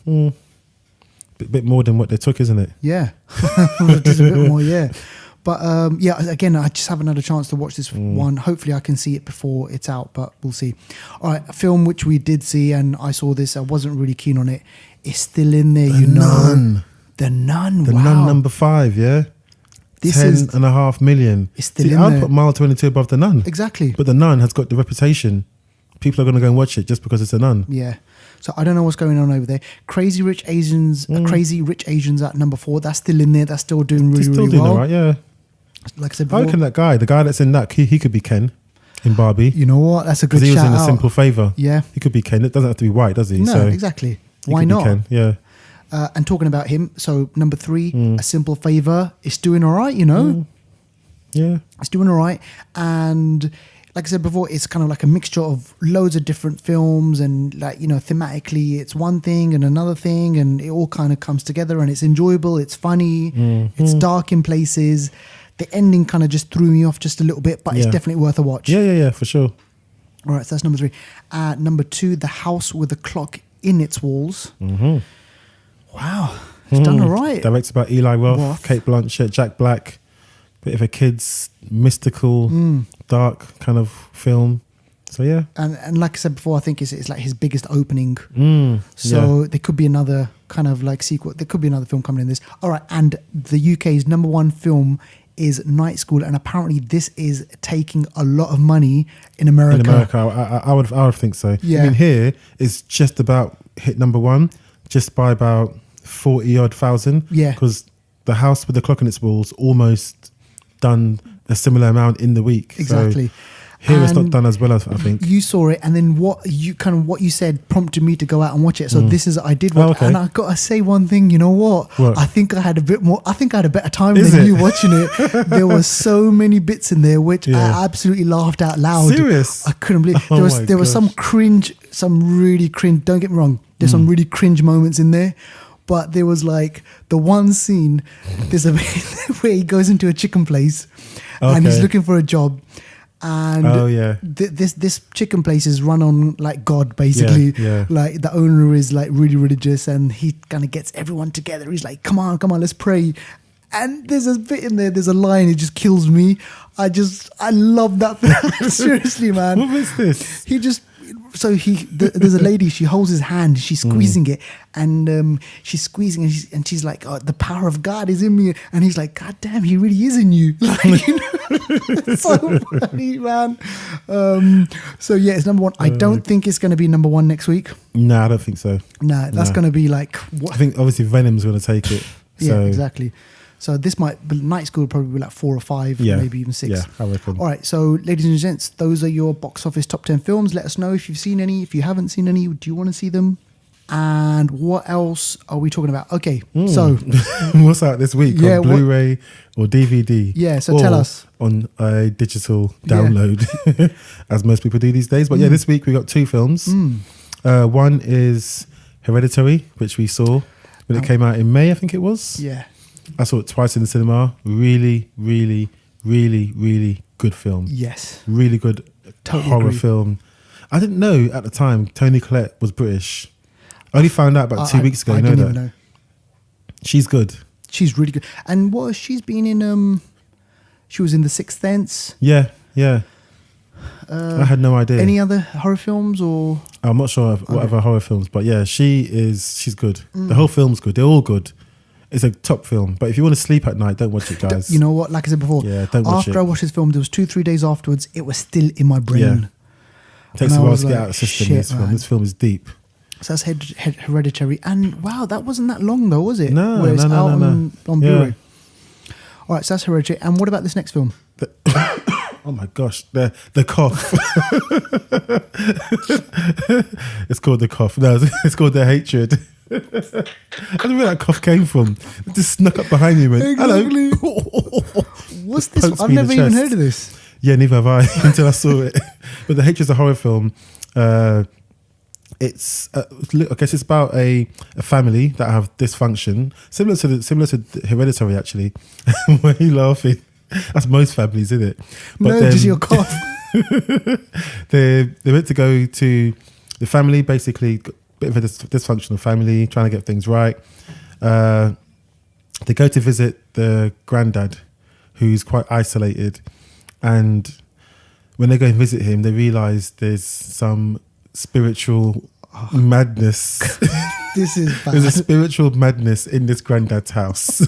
bit more than what they took, isn't it? Yeah, just a bit more. Yeah, but again, I just haven't had a chance to watch this one. Hopefully, I can see it before it's out, but we'll see. All right, a film which we did see, and I saw this. I wasn't really keen on it. It's still in there, The Nun. The Nun. The Wow. Nun number 5. Yeah. This 10.5 million. It's still See, in I'd there. put Mile 22 above The Nun. Exactly. But The Nun has got the reputation. People are going to go and watch it just because it's a nun. Yeah. So I don't know what's going on over there. Crazy Rich Asians at number 4. That's still in there. That's still doing really, He's still really doing well. all right, yeah. Like I said I before, reckon the guy that's in that, he could be Ken in Barbie. you know what? That's a good Because he was shout in A out. Simple Favor. Yeah. He could be Ken. It doesn't have to be white, does he? No, So exactly. he Why could be not? Ken, yeah. And talking about him, so number 3, A Simple Favor, it's doing all right, you know? Yeah. It's doing all right. And like I said before, it's kind of like a mixture of loads of different films and like, you know, thematically it's one thing and another thing and it all kind of comes together and it's enjoyable, it's funny, it's dark in places. The ending kind of just threw me off just a little bit, but it's Yeah. definitely worth a watch. Yeah, for sure. All right, so that's number 3. Number 2, The House with a Clock in Its Walls. Wow, it's done all right. Directed by Eli Roth, Roth. Kate Blanchett, Jack Black. Bit of a kid's mystical, dark kind of film. So yeah. And like I said before, I think it's like his biggest opening. So There could be another kind of like sequel. There could be another film coming in this. All right, and the UK's number 1 film is Night School, and apparently this is taking a lot of money in America. In America, I would think so. Yeah. I mean, here it's just about hit number 1, just by about 40 odd thousand. Yeah. Because The House with the Clock in Its Walls almost done a similar amount in the week. Exactly. So here it's not And done as well as I think. You saw it, and then what you said prompted me to go out and watch it. So this is I did watch, Oh, okay. and I gotta say one thing. You know what? What? I think I had a better time Is than it? you watching it. There were so many bits in there which Yeah. I absolutely laughed out loud. Serious? I couldn't believe Oh there was my some cringe, some really cringe. Don't get me wrong. There's some really cringe moments in there. But there was like the one scene, there's a where he goes into a chicken place and he's Okay. looking for a job. And Oh, yeah. this chicken place is run on like God, basically. Yeah. Like the owner is like really religious and he kind of gets everyone together. He's like, come on, let's pray. And there's a bit in there, there's a line, it just kills me. I love that. Seriously, man. What was this? There's a lady, she holds his hand, she's squeezing it, and she's squeezing and she's like, oh, the power of God is in me. And he's like, God damn, he really is in you. Like, you know, it's so funny, man. So yeah, it's number 1. I don't think it's going to be number 1 next week. No, I don't think so. Nah, that's No. going to be like, what? I think obviously Venom's going to take it. Yeah, So, exactly. So this Night School will probably be like 4 or 5, Yeah. maybe even 6. Yeah, I reckon. All right, so ladies and gents, those are your box office top 10 films. Let us know if you've seen any. If you haven't seen any, do you want to see them? And what else are we talking about? Okay, so What's out this week Yeah, on Blu-ray or DVD? Yeah, so or tell us. On a digital download, as most people do these days. But yeah, this week we got 2 films. One is Hereditary, which we saw when it came out in May, I think it was. yeah, I saw it twice in the cinema. Really, really, really, really good film. yes, Really good Totally horror agree. film. I didn't know at the time Toni Collette was British. I only found out about 2 weeks ago. I You know didn't that? even know. She's good. She's really good. And what she's been in? She was in The Sixth Sense. Yeah. I had no idea. Any other horror films or? I'm not sure what other horror films, but yeah, she's good. The whole film's good. They're all good. It's a top film. But if you want to sleep at night, don't watch it, guys. You know what? Like I said before, don't watch after it. I watched this film, there was 2-3 days afterwards, it was still in my brain. Yeah. It takes And a I while was to get like, out of the system. shit, This film. man. This film is deep. So that's Hereditary. And wow, that wasn't that long though, was it? No, Where it's no. on Yeah. Blu-ray. All right, so that's Hereditary. And what about this next film? Oh my gosh, the cough. It's called the cough. No, it's called the hatred. I don't know where that cough came from. It just snuck up behind me, man. Exactly. Hello. What's this? Pokes I've me in never the even chest. heard of this. Yeah, neither have I until I saw it. But the hatred's a horror film. It's I guess it's about a family that have dysfunction, similar to Hereditary actually. Why are you laughing? That's most families, isn't it? But No, just your cough. They're meant to go to the family, basically a bit of a dysfunctional family, trying to get things right. They go to visit the granddad, who's quite isolated, and when they go and visit him, they realise there's some spiritual madness. This is bad. There's a spiritual madness in this granddad's house.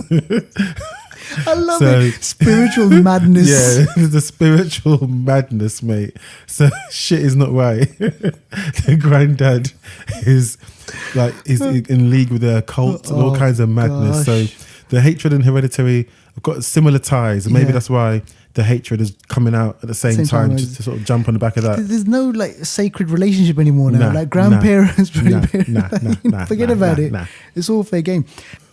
I love So- it. Spiritual madness. Yeah, there's a spiritual madness, mate. So shit is not right. The granddad is in league with the occult and all Oh, kinds of madness. gosh. So the hatred and Hereditary have got similar ties, and maybe Yeah. that's why the hatred is coming out at the same Same time time, as- just to sort of jump on the back of that. There's no like sacred relationship anymore now. Nah, Like grandparents, nah, parents, nah, forget nah, about nah, it. nah. It's all fair game.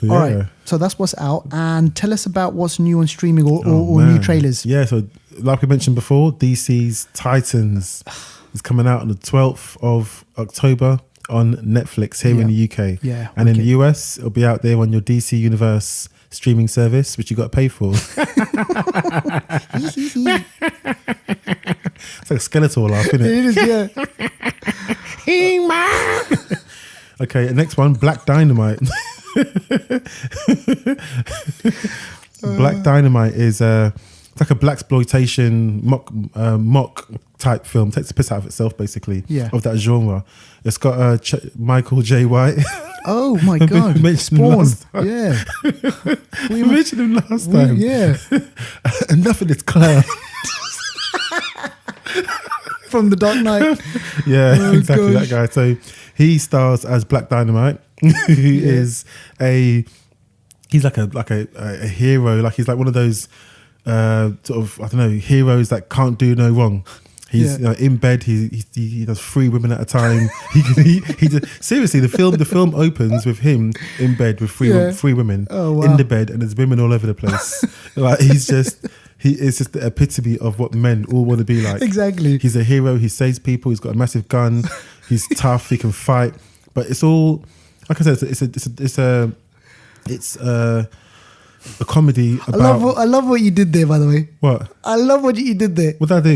Yeah. All right, so that's what's out. And tell us about what's new on streaming or Man. new trailers. Yeah, so like we mentioned before, DC's Titans is coming out on the 12th of October on Netflix here in the UK. Yeah, And in wicked. the US, it'll be out there on your DC Universe streaming service, which you got to pay for. It's like a Skeletor laugh, isn't it? It is, yeah. Okay, next one, Black Dynamite. Black Dynamite is it's like a blaxploitation mock type film. Takes the piss out of itself, basically. Yeah. Of that genre. It's got Michael J. White. Oh my god, mentioned him Spawn. last time. Yeah. We mentioned him last time. Yeah. Enough of this clown. From The Dark Knight. Yeah, Oh, exactly gosh. that guy. So he stars as Black Dynamite, who is he's like a hero. Like he's like one of those sort of, I don't know, heroes that can't do no wrong. He's in bed. He does 3 women at a time. He just, seriously, the film opens with him in bed with three women Oh, wow. in the bed, and there's women all over the place. Like he is just the epitome of what men all want to be like. Exactly. He's a hero. He saves people. He's got a massive gun. He's tough. He can fight. But it's all, like I said, it's a comedy about. I love what you did there, by the way. What? I love what you did there. What did I do?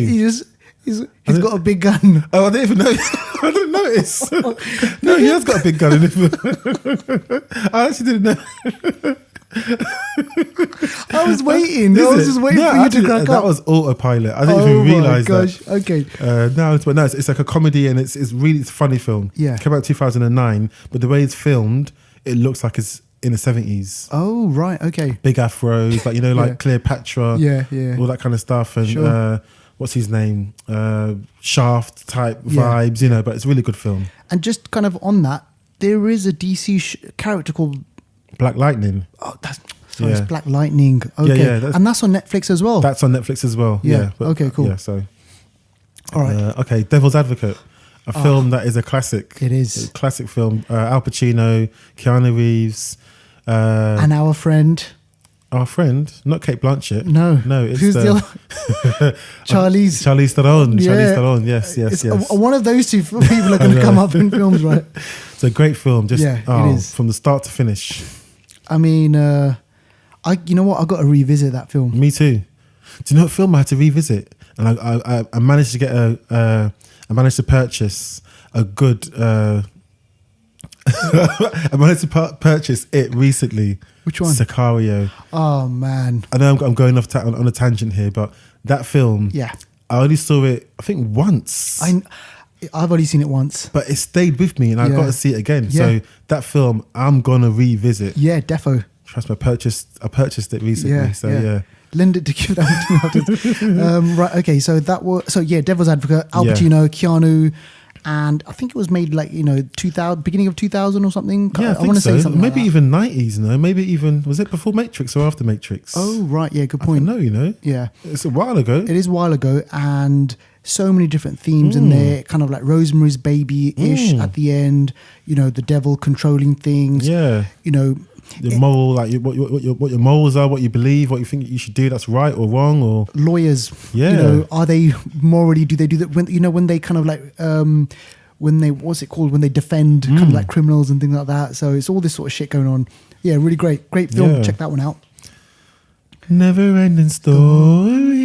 He's got a big gun. Oh, I didn't even know. I didn't notice. No, he has got a big gun in it. I actually didn't know. I was waiting. I Is was it? just waiting No, for you actually, to crack that up. was autopilot. I didn't even realise gosh. that. Okay. No, it's like a comedy, and it's a funny film. Yeah. It came out in 2009, but the way it's filmed, it looks like it's in the 70s. Oh, right. Okay. Big afros, like like Yeah. Cleopatra, Yeah. all that kind of stuff, and Sure. what's his name, Shaft type Yeah. vibes, but it's a really good film. And just kind of on that, there is a DC character called Black Lightning, it's Black Lightning. Okay. yeah, And that's on Netflix as well. that's on Netflix as well. Yeah, okay, cool. Yeah, so All right. okay, Devil's Advocate, a film that is a classic. It is. A classic film. Al Pacino, Keanu Reeves, And our friend. our friend, not Kate Blanchett. No. it's Who's the other? Charlie's. Charlize Theron. Yeah. Charlize Theron. Yes. It's one of those two people are going to come up in films, right? It's a great film. Just Yeah, it is. From the start to finish. I mean, you know what? I got to revisit that film. Me too. Do you know what film I had to revisit? And I managed to get I managed to purchase a good I managed to purchase it recently. Which one? Sicario. Oh man. I know I'm going off on a tangent here, but that film, Yeah. I only saw it, I think, once. I've only seen it once. But it stayed with me and I've got to see it again. Yeah. So that film, I'm going to revisit. Yeah, defo. Trust me, I purchased it recently. Yeah. Lend it to give that. Right. Okay. So Devil's Advocate, Al Yeah. Pacino, Keanu, and I think it was made 2000, beginning of 2000 or something. Yeah, I want to say something. Maybe like even 90s, Maybe even, was it before Matrix or after Matrix? Oh, right. Yeah. Good point. No, Yeah. It's a while ago. It is a while ago, and so many different themes in there, kind of like Rosemary's Baby-ish at the end. The devil controlling things. Yeah. The moral, like what your morals are, what you believe, what you think you should do that's right or wrong, or lawyers. Yeah. Are they morally? Do they do that when they kind of like when they what's it called when they defend kind of like criminals and things like that? So it's all this sort of shit going on. Yeah, really great film. Yeah. Check that one out. Never ending story.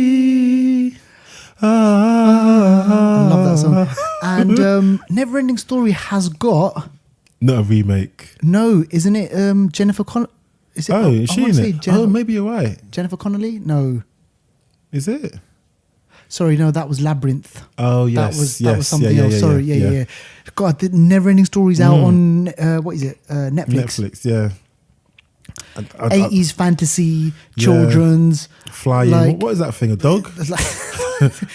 I love that song. And Never Ending Story has got. Not a remake. No, isn't it Jennifer Connelly? Is it? Is she in it? Maybe you're right. Jennifer Connelly? No. Is it? Sorry, no, that was Labyrinth. Oh, yes. That was something else. Sorry, yeah. God, the Never Ending Story's out on, what is it? Netflix. Netflix, yeah. 80s fantasy, children's. Flying. Like, what is that thing? A dog? It's like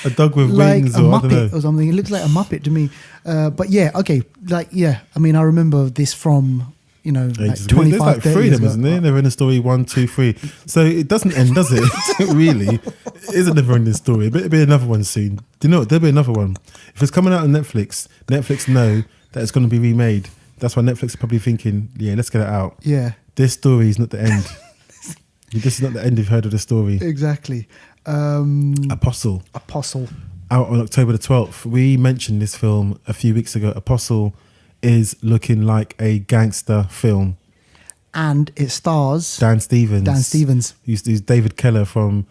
A dog with like wings a or I don't Muppet know. or something. It looks like a Muppet to me. But yeah, okay. I mean, I remember this from, like Ages ago. 25, There's like 30 three of years them, ago. isn't there? Never ending story 1, 2, 3. So it doesn't end, does it? Really? It is a never ending story. There'll be another one soon. Do you know what? There'll be another one. If it's coming out on Netflix know that it's going to be remade. That's why Netflix is probably thinking, yeah, let's get it out. Yeah. This story is not the end. This is not the end you've heard of the story. Exactly. Apostle. Out on October the 12th. We mentioned this film a few weeks ago. Apostle is looking like a gangster film. And it stars Dan Stevens. Who's David Keller from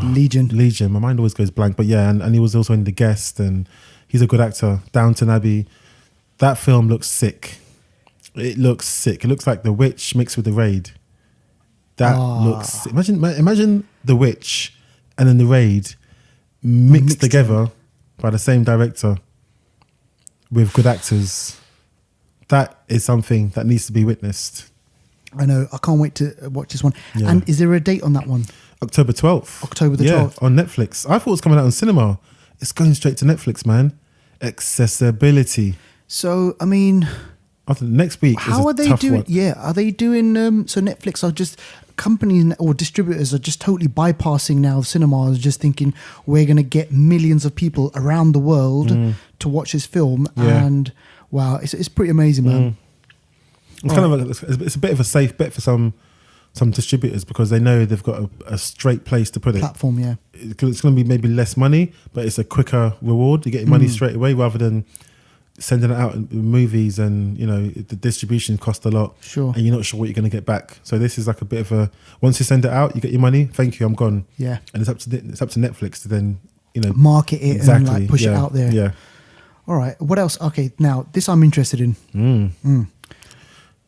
Legion. My mind always goes blank. But yeah, and he was also in The Guest, and he's a good actor. Downton Abbey. That film looks sick. It looks sick. It looks like The Witch mixed with The Raid. That looks... Imagine The Witch and then The Raid mixed together by the same director with good actors. That is something that needs to be witnessed. I know. I can't wait to watch this one. Yeah. And is there a date on that one? October 12th. October the 12th. On Netflix. I thought it was coming out on cinema. It's going straight to Netflix, man. Accessibility. So, I mean... After next week how are they doing? One. Yeah, are they doing? So Netflix are just companies or distributors are just totally bypassing now cinemas, just thinking we're going to get millions of people around the world to watch this film, and wow, it's pretty amazing, man. It's kind of it's a bit of a safe bet for some distributors because they know they've got a straight place to put it. Platform, yeah. It's going to be maybe less money, but it's a quicker reward. You get your money straight away rather than sending it out in movies, and the distribution costs a lot, and you're not sure what you're going to get back. So this is like a bit of a, once you send it out, you get your money, thank you, I'm gone. Yeah. And it's up to Netflix to then market it and like push it out there. Yeah. All right, what else? Okay, now this I'm interested in.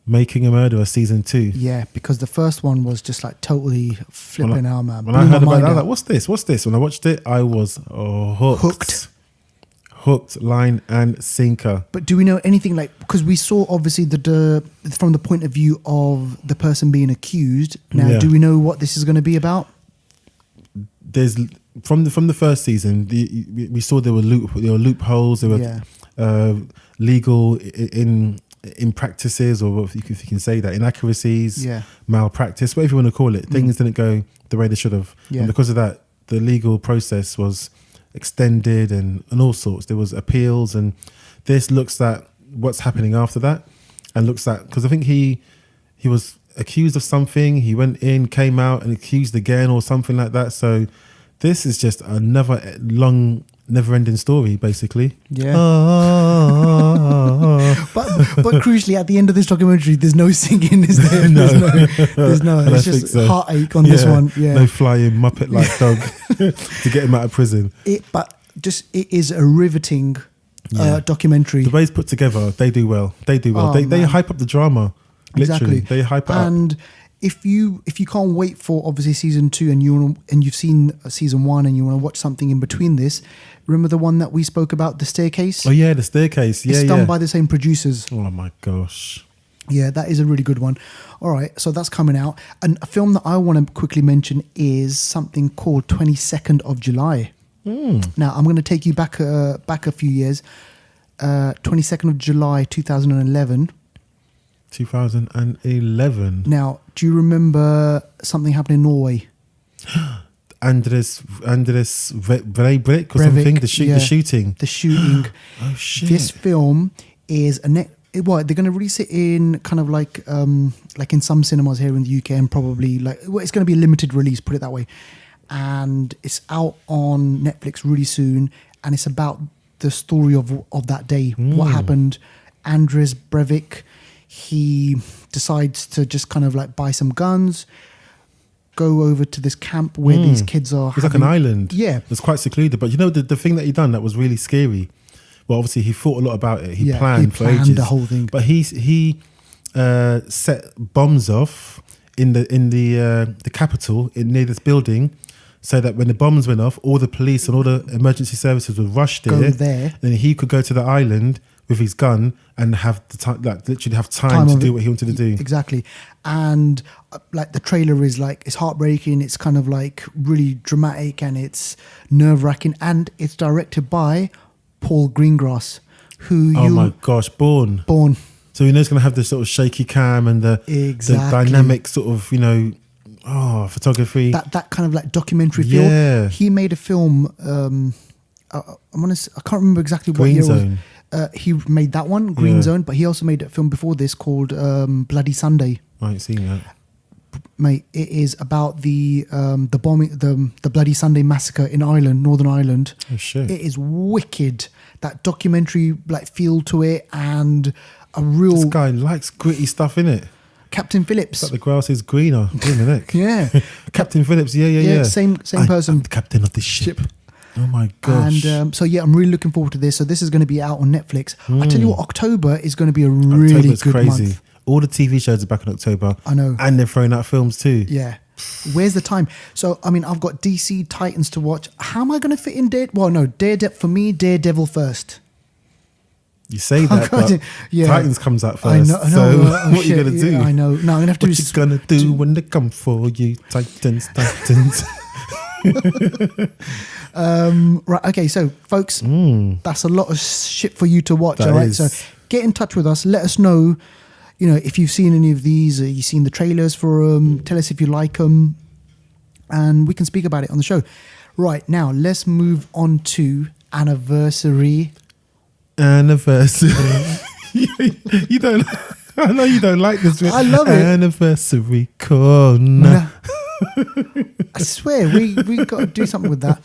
Making a Murderer season 2. Yeah, because the first one was just like totally flipping out, man. When I heard about it, I was like, what's this? When I watched it, I was hooked, line and sinker. But do we know anything, like, because we saw obviously the from the point of view of the person being accused. Now, do we know what this is going to be about? There's from the first season, we saw there were loopholes, there were legal in practices, or if you can say that, inaccuracies, malpractice, whatever you want to call it. Things didn't go the way they should have, and because of that, the legal process was extended and all sorts. There was appeals, and this looks at what's happening after that, and looks at, because I think he was accused of something, he went in, came out and accused again or something like that. So this is just another long never-ending story, basically. But crucially, at the end of this documentary, there's no singing, is there? There's no. It's just heartache on this one. No flying Muppet-like dog to get him out of prison. It is a riveting documentary. The way it's put together, they do well. They do well. Oh, They man. hype up the drama. Literally, Exactly. they hype it up. And if you can't wait for obviously season 2 and you've seen season 1 and you want to watch something in between this, remember the one that we spoke about, The Staircase? Oh yeah, The Staircase. Yeah, It's done by the same producers. Oh my gosh. Yeah, that is a really good one. All right, so that's coming out. And a film that I want to quickly mention is something called 22nd of July. Now, I'm going to take you back a few years. 22nd of July, 2011. 2011. Now, do you remember something happened in Norway? Andres Breivik or Breivik, something. The yeah. shooting. The shooting. Oh shit. This film is they're going to release it in kind of like in some cinemas here in the UK, and probably it's going to be a limited release, put it that way. And it's out on Netflix really soon, and it's about the story of that day. What happened? Andres Breivik, he decides to just kind of like buy some guns, go over to this camp where these kids are. It's like an island. Yeah. It's quite secluded. But you know, the thing that he done that was really scary. Well, obviously he thought a lot about it. He planned for ages. the whole thing. But he set bombs off in the capital near this building, so that when the bombs went off, all the police and all the emergency services would rush there. Go there. Then he could go to the island with his gun and have the time, literally have time to do what he wanted to do. Exactly. And the trailer is it's heartbreaking. It's kind of really dramatic, and it's nerve wracking. And it's directed by Paul Greengrass, who Oh my gosh, Born. So you know it's going to have this sort of shaky cam and the dynamic sort of, photography. That kind of documentary feel. Yeah. He made a film. I can't remember exactly what Green year Zone. it was. He made that one, Green Zone, but he also made a film before this called Bloody Sunday. I ain't seen that. Mate, it is about the bombing, the Bloody Sunday massacre in Ireland, Northern Ireland. Oh shit! It is wicked. That documentary feel to it, and a real. This guy likes gritty stuff, innit? Captain Phillips. It's like the grass is greener. In the neck. Yeah. Captain Phillips. Yeah. Same person. I'm the captain of this ship. Oh my gosh. And I'm really looking forward to this. So this is going to be out on Netflix. I tell you what, October is going to be a really good crazy. month. All the TV shows are back in October. I know. And they're throwing out films too. Yeah. Where's the time? So, I've got DC Titans to watch. How am I going to fit in Daredevil? For me, Daredevil first. You say that, but Titans comes out first. I know. So what are you going to do? I know. No, I'm going to have to What you going to do when they come for you? Titans. Right, okay, so folks, that's a lot of shit for you to watch. That all right, is. so get in touch with us. Let us know, if you've seen any of these, you've seen the trailers for them. Tell us if you like them, and we can speak about it on the show. Right, now let's move on to anniversary. You don't. I know you don't like this. I love it. Anniversary corner. I swear we got to do something with that.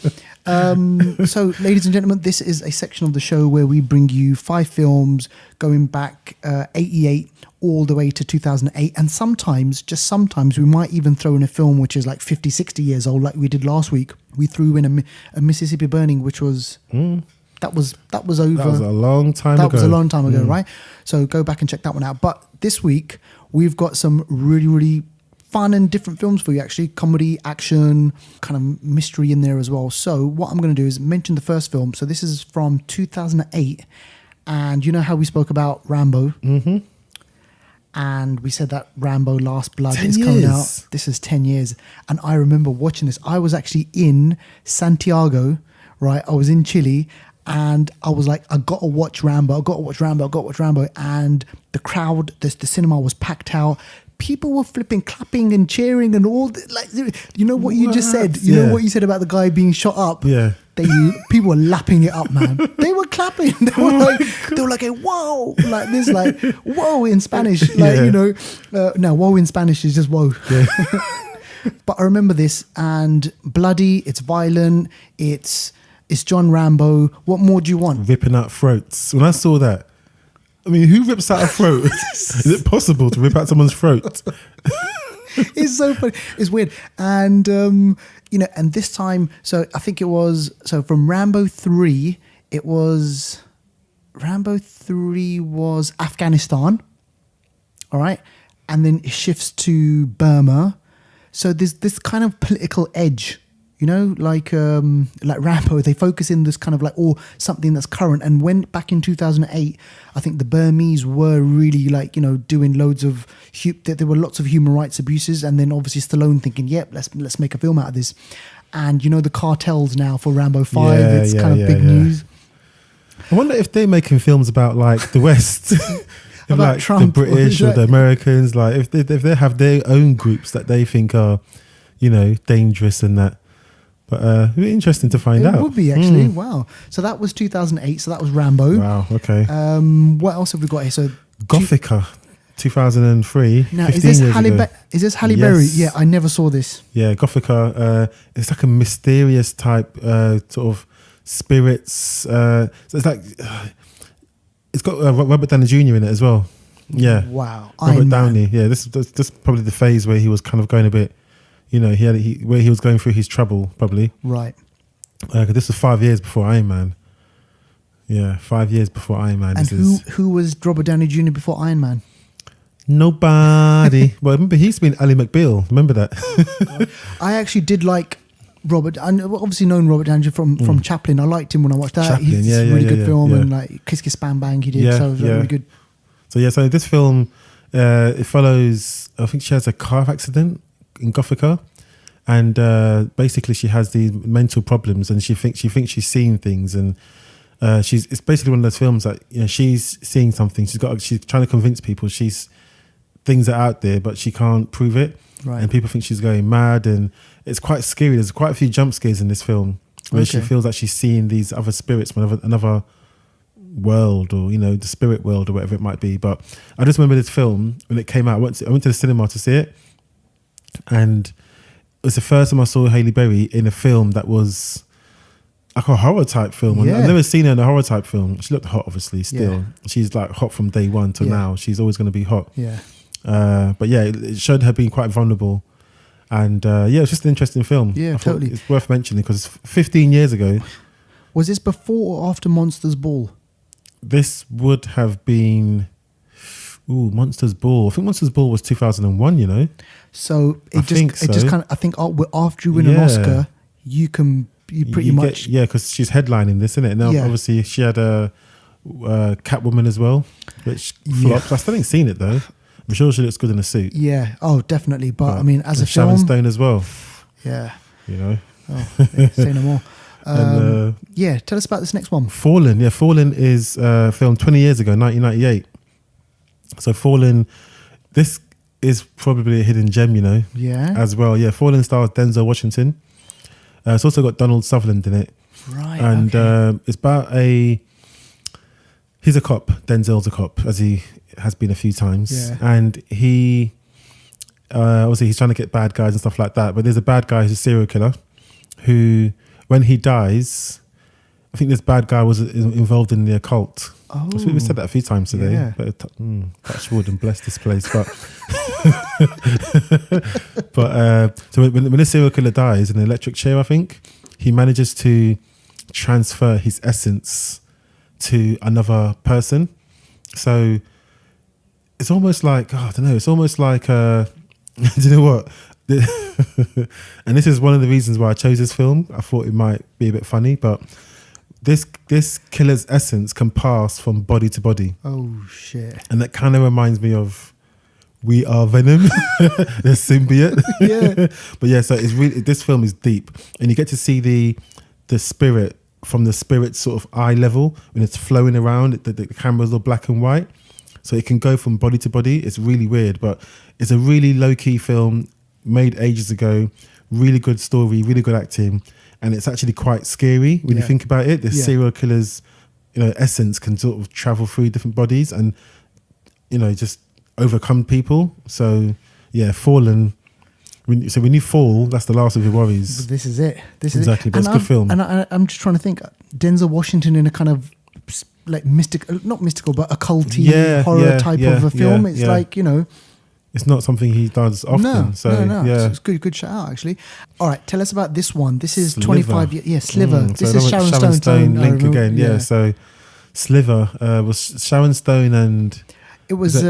So, ladies and gentlemen, this is a section of the show where we bring you 5 films going back 88 all the way to 2008, and sometimes we might even throw in a film which is 50, 60 years old, like we did last week. We threw in a Mississippi Burning, which was that was over. That was a long time ago. That was a long time ago, right? So go back and check that one out. But this week we've got some really, really fun and different films for you, actually. Comedy, action, kind of mystery in there as well. So what I'm going to do is mention the first film. So this is from 2008. And you know how we spoke about Rambo? Mm-hmm. And we said that Rambo Last Blood is coming out. This is 10 years. And I remember watching this. I was actually in Santiago, right? I was in Chile. And I was like, I got to watch Rambo. And the crowd, the cinema was packed out. People were flipping, clapping and cheering and all. You know what you just said? You know what you said about the guy being shot up? Yeah. People were lapping it up, man. They were clapping. They were like, whoa, like this, whoa in Spanish. No, whoa in Spanish is just whoa. Yeah. But I remember this, and bloody, it's violent, it's John Rambo. What more do you want? Ripping out throats. When I saw that, I mean, who rips out a throat? Is it possible to rip out someone's throat? It's so funny. It's weird. And, and this time, so I think it was, from Rambo 3, it was Rambo 3 was Afghanistan. All right. And then it shifts to Burma. So there's this kind of political edge, you know, like Rambo, they focus in this kind of like, or something that's current. And when back in 2008, I think the Burmese were really like, you know, doing loads of, there were lots of human rights abuses. And then obviously Stallone thinking, yep, let's make a film out of this. And, you know, the cartels now for Rambo 5, it's kind of big news. I wonder if they're making films about like the West. If about like Trump, the British or the Americans, like if they have their own groups that they think are, you know, dangerous and that. But it'd be interesting to find out. It would be actually. Wow. So that was 2008. So that was Rambo. Wow. Okay. What else have we got here? So Gothica, 2003. Now 15 is this years ago. Is this Halle Berry? Yes. Yeah, I never saw this. Yeah, Gothica. It's like a mysterious type sort of spirits. So it's like it's got Robert Downey Jr. in it as well. Yeah. Wow. Robert Downey. Yeah, this is probably the phase where he was kind of going a bit, you know, where he was going through his trouble probably. Right. This was 5 years before Iron Man. Yeah, 5 years before Iron Man. And who was Robert Downey Jr. before Iron Man? Nobody. Well, remember he's been Ally McBeal. Remember that? I actually did like Robert. I obviously known Robert Downey from Chaplin. I liked him when I watched that. Chaplin, He's a really good film, and like Kiss Kiss Bang Bang he did. So it was really good. So this film it follows. I think she has a car accident in Gothica, and basically she has these mental problems, and she thinks she's seeing things, and it's basically one of those films that, you know, she's seeing something. She's trying to convince people things are out there, but she can't prove it. Right. And people think she's going mad, and it's quite scary. There's quite a few jump scares in this film where she feels like she's seeing these other spirits from another world, or, you know, the spirit world or whatever it might be. But I just remember this film when it came out. I went to the cinema to see it, and it was the first time I saw Halle Berry in a film that was like a horror type film. Yeah. I've never seen her in a horror type film. She looked hot, obviously. Still, Yeah. she's like hot from day one till now. She's always going to be hot. Yeah. But yeah, it showed her being quite vulnerable, and yeah, it's just an interesting film. Yeah, totally. It's worth mentioning because 15 years ago. Was this before or after Monsters Ball? This would have been Monsters Ball. I think Monsters Ball was 2001. You know, so it just kind of, I think after you win an Oscar, you pretty much because she's headlining this, isn't it? Now obviously she had a Catwoman as well, which flopped. I still haven't seen it though. I'm sure she looks good in a suit. Yeah. Oh, definitely. But I mean, as a Sharon film, Stone as well. Yeah. You know. Oh, say no more. And, yeah. Tell us about this next one. Fallen. Yeah, Fallen is filmed 20 years ago, 1998. So Fallen, this is probably a hidden gem, you know. Yeah. As well. Yeah. Fallen stars Denzel Washington. It's also got Donald Sutherland in it. Right. And it's about he's a cop. Denzel's a cop, as he has been a few times. Yeah. And he obviously he's trying to get bad guys and stuff like that. But there's a bad guy who's a serial killer who, when he dies, I think this bad guy was involved in the occult. Oh. We said that a few times today. Yeah. But touch wood and bless this place. But so when a serial killer dies in an electric chair, I think he manages to transfer his essence to another person. So it's almost like, I don't know, it's almost like do you know what? And this is one of the reasons why I chose this film. I thought it might be a bit funny, but this killer's essence can pass from body to body. Oh shit. And that kind of reminds me of We Are Venom, the symbiote. Yeah. But yeah, so it's really, this film is deep, and you get to see the spirit from the spirit's sort of eye level when it's flowing around. The camera's all black and white, so it can go from body to body. It's really weird, but it's a really low-key film made ages ago. Really good story, really good acting, and it's actually quite scary when you think about it. The serial killer's, you know, essence can sort of travel through different bodies and, you know, just overcome people. So yeah, Fallen. When you fall, that's the last of your worries. This is it. This exactly, is but it's a good film. And I'm just trying to think. Denzel Washington in a kind of like not mystical, but occulty horror type of a film. It's like, you know, it's not something he does often. No. Yeah, it's good shout out actually. All right, tell us about this one. This is Sliver. 25 years. Yeah, Sliver. This so is Sharon Stone link again. Yeah. So Sliver was Sharon Stone and It was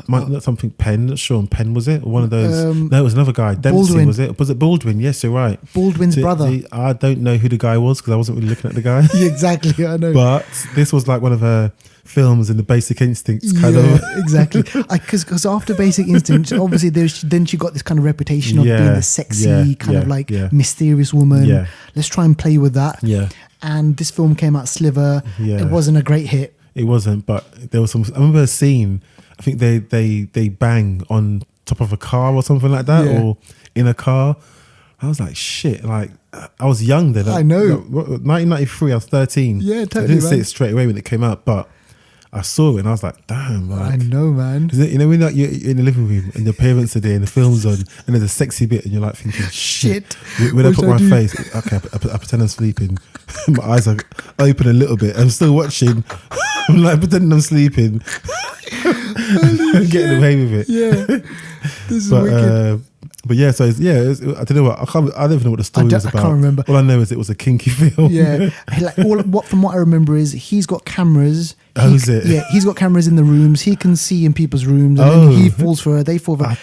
not something Penn, not Sean Penn, was it? Or one of those? No, it was another guy. Dempsey, Baldwin. was it? Was it Baldwin? Yes, you're right. Baldwin's brother. I don't know who the guy was because I wasn't really looking at the guy. Yeah, exactly, I know. But this was like one of her films in the Basic Instincts kind of. Exactly. Because after Basic Instinct, obviously then she got this kind of reputation of being the sexy kind of like mysterious woman. Yeah. Let's try and play with that. Yeah. And this film came out, Sliver. Yeah. It wasn't a great hit. It wasn't, but there was some. I remember a scene. I think they bang on top of a car or something like that, or in a car. I was like, shit. Like I was young then. I know. 1993. I was 13. Yeah, totally. I didn't see it straight away when it came out, but I saw it and I was like, damn. Like, I know, man. you know when like, you're in the living room and your parents are there and the film's on and there's a sexy bit and you're like thinking, shit. When I put my face, okay, I pretend I'm sleeping. My eyes are open a little bit. I'm still watching. I'm like pretending I'm sleeping. I'm getting away with it. Yeah. This is wicked. But yeah, so I don't know what I don't even know what the story was about. I can't remember. All I know is it was a kinky film. Yeah, from what I remember is he's got cameras. Is it? Yeah, he's got cameras in the rooms. He can see in people's rooms, and then he falls for her. They fall for her.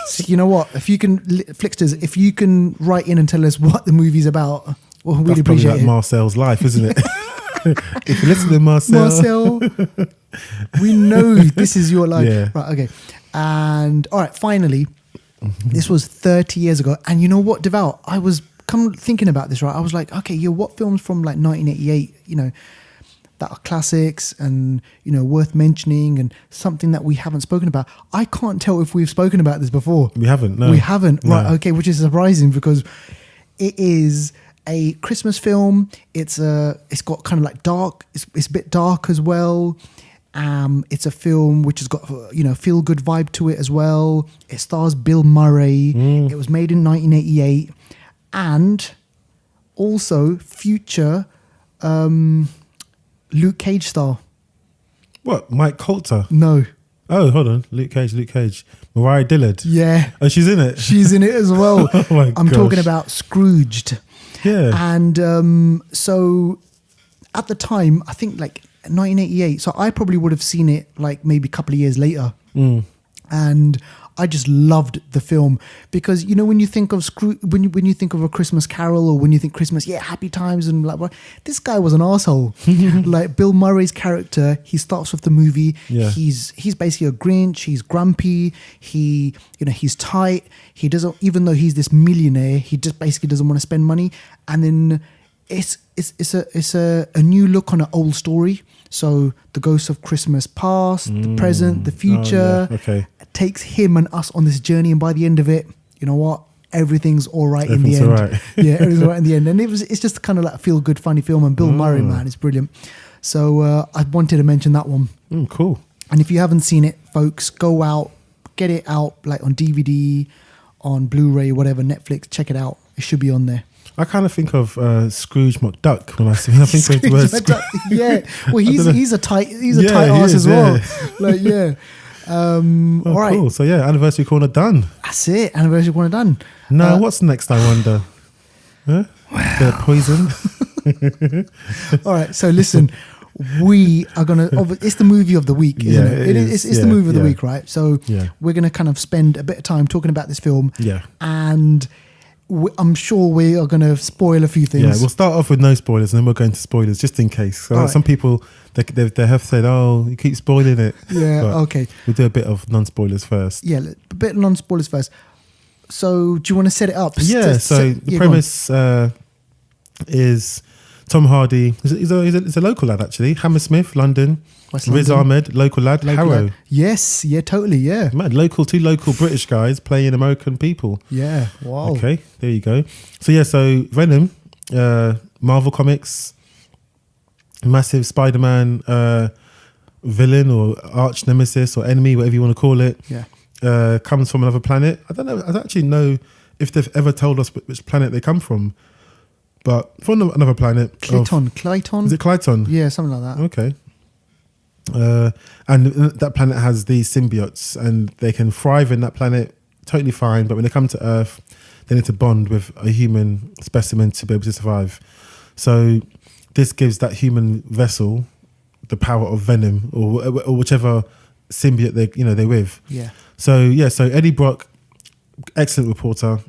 So you know what? If you can, Flixters, if you can write in and tell us what the movie's about, we'll really appreciate it. Marcel's life, isn't it? If you listen to Marcel, we know this is your life. Yeah. Right, okay. And all right, finally, this was 30 years ago. And you know what, Devout? I was thinking about this, right? I was like, okay, what films from like 1988, that are classics and, worth mentioning and something that we haven't spoken about. I can't tell if we've spoken about this before. We haven't, no. We haven't, no. Right, okay, which is surprising because it is a Christmas film. It's got kind of like dark, it's a bit dark as well. It's a film which has got feel good vibe to it as well. It stars Bill Murray. It was made in 1988, and also future Luke Cage star. What? Mike Coulter? No. Oh, hold on. Luke Cage. Mariah Dillard. Yeah. Oh, she's in it. She's in it as well. Oh my I'm gosh. talking about Scrooged. Yeah. And so at the time, I think like 1988. So I probably would have seen it like maybe a couple of years later. And I just loved the film because when you think of when you think of A Christmas Carol or when you think Christmas, happy times and like, well, this guy was an asshole. Like Bill Murray's character, he starts off the movie. Yeah. He's basically a Grinch. He's grumpy. He's tight. He doesn't, even though he's this millionaire, he just basically doesn't want to spend money. And then it's a new look on an old story. So the ghosts of Christmas past, the present, the future. Oh, yeah. Okay. Takes him and us on this journey, and by the end of it, you know what? Everything's all right in the Everything's end. all right. Yeah, everything's all right in the end. And it's just kind of like a feel good, funny film. And Bill Murray, man, is brilliant. So I wanted to mention that one. Cool. And if you haven't seen it, folks, go out, get it out, like on DVD, on Blu-ray, whatever, Netflix. Check it out. It should be on there. I kind of think of Scrooge McDuck when I think of the word Scrooge. Yeah, well, he's a tight ass as well. Like, yeah. All right. Cool. So yeah, anniversary corner done. That's it. Anniversary corner done. Now, what's next? I wonder. Huh? Wow. The poison. All right. So listen, we are gonna. It's the movie of the week, isn't it? It's the movie of the week, right? So we're gonna kind of spend a bit of time talking about this film. Yeah. And I'm sure we are going to spoil a few things. Yeah, we'll start off with no spoilers and then we'll go into spoilers just in case. So some people, they have said, oh, you keep spoiling it. Yeah, but okay. We'll do a bit of non-spoilers first. Yeah, a bit of non-spoilers first. So do you want to set it up? Yeah, the premise is Tom Hardy. He's a local lad, actually. Hammersmith, London. West Riz London. Ahmed, local lad. Harrow. Lad. Yes, yeah, totally, yeah. Man, two local British guys playing American people. Yeah, wow. Okay, there you go. So Venom, Marvel Comics, massive Spider-Man villain or arch nemesis or enemy, whatever you want to call it. Yeah. Comes from another planet. I don't know. I don't actually know if they've ever told us which planet they come from, but from another planet. Clayton? Is it Clayton? Yeah, something like that. Okay. And that planet has these symbiotes and they can thrive in that planet totally fine, but when they come to Earth they need to bond with a human specimen to be able to survive. So this gives that human vessel the power of Venom or whichever symbiote they're with. Yeah. So Eddie Brock, excellent reporter.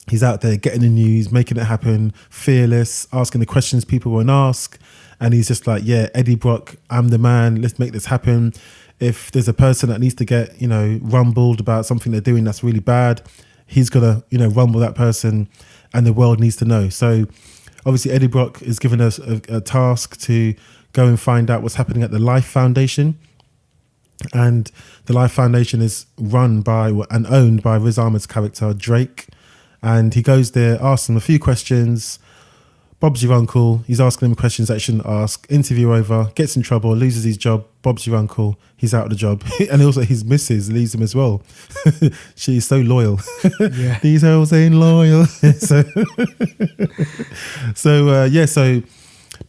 He's out there getting the news, making it happen, fearless, asking the questions people won't ask. And he's just like, yeah, Eddie Brock, I'm the man. Let's make this happen. If there's a person that needs to get, rumbled about something they're doing that's really bad, he's going to, rumble that person and the world needs to know. So obviously Eddie Brock is given us a task to go and find out what's happening at the Life Foundation. And the Life Foundation is run by and owned by Riz Ahmed's character, Drake. And he goes there, asks them a few questions. Bob's your uncle. He's asking him questions that he shouldn't ask. Interview over, gets in trouble, loses his job. Bob's your uncle. He's out of the job. And also his missus leaves him as well. She's so loyal. Yeah. These hoes ain't loyal. So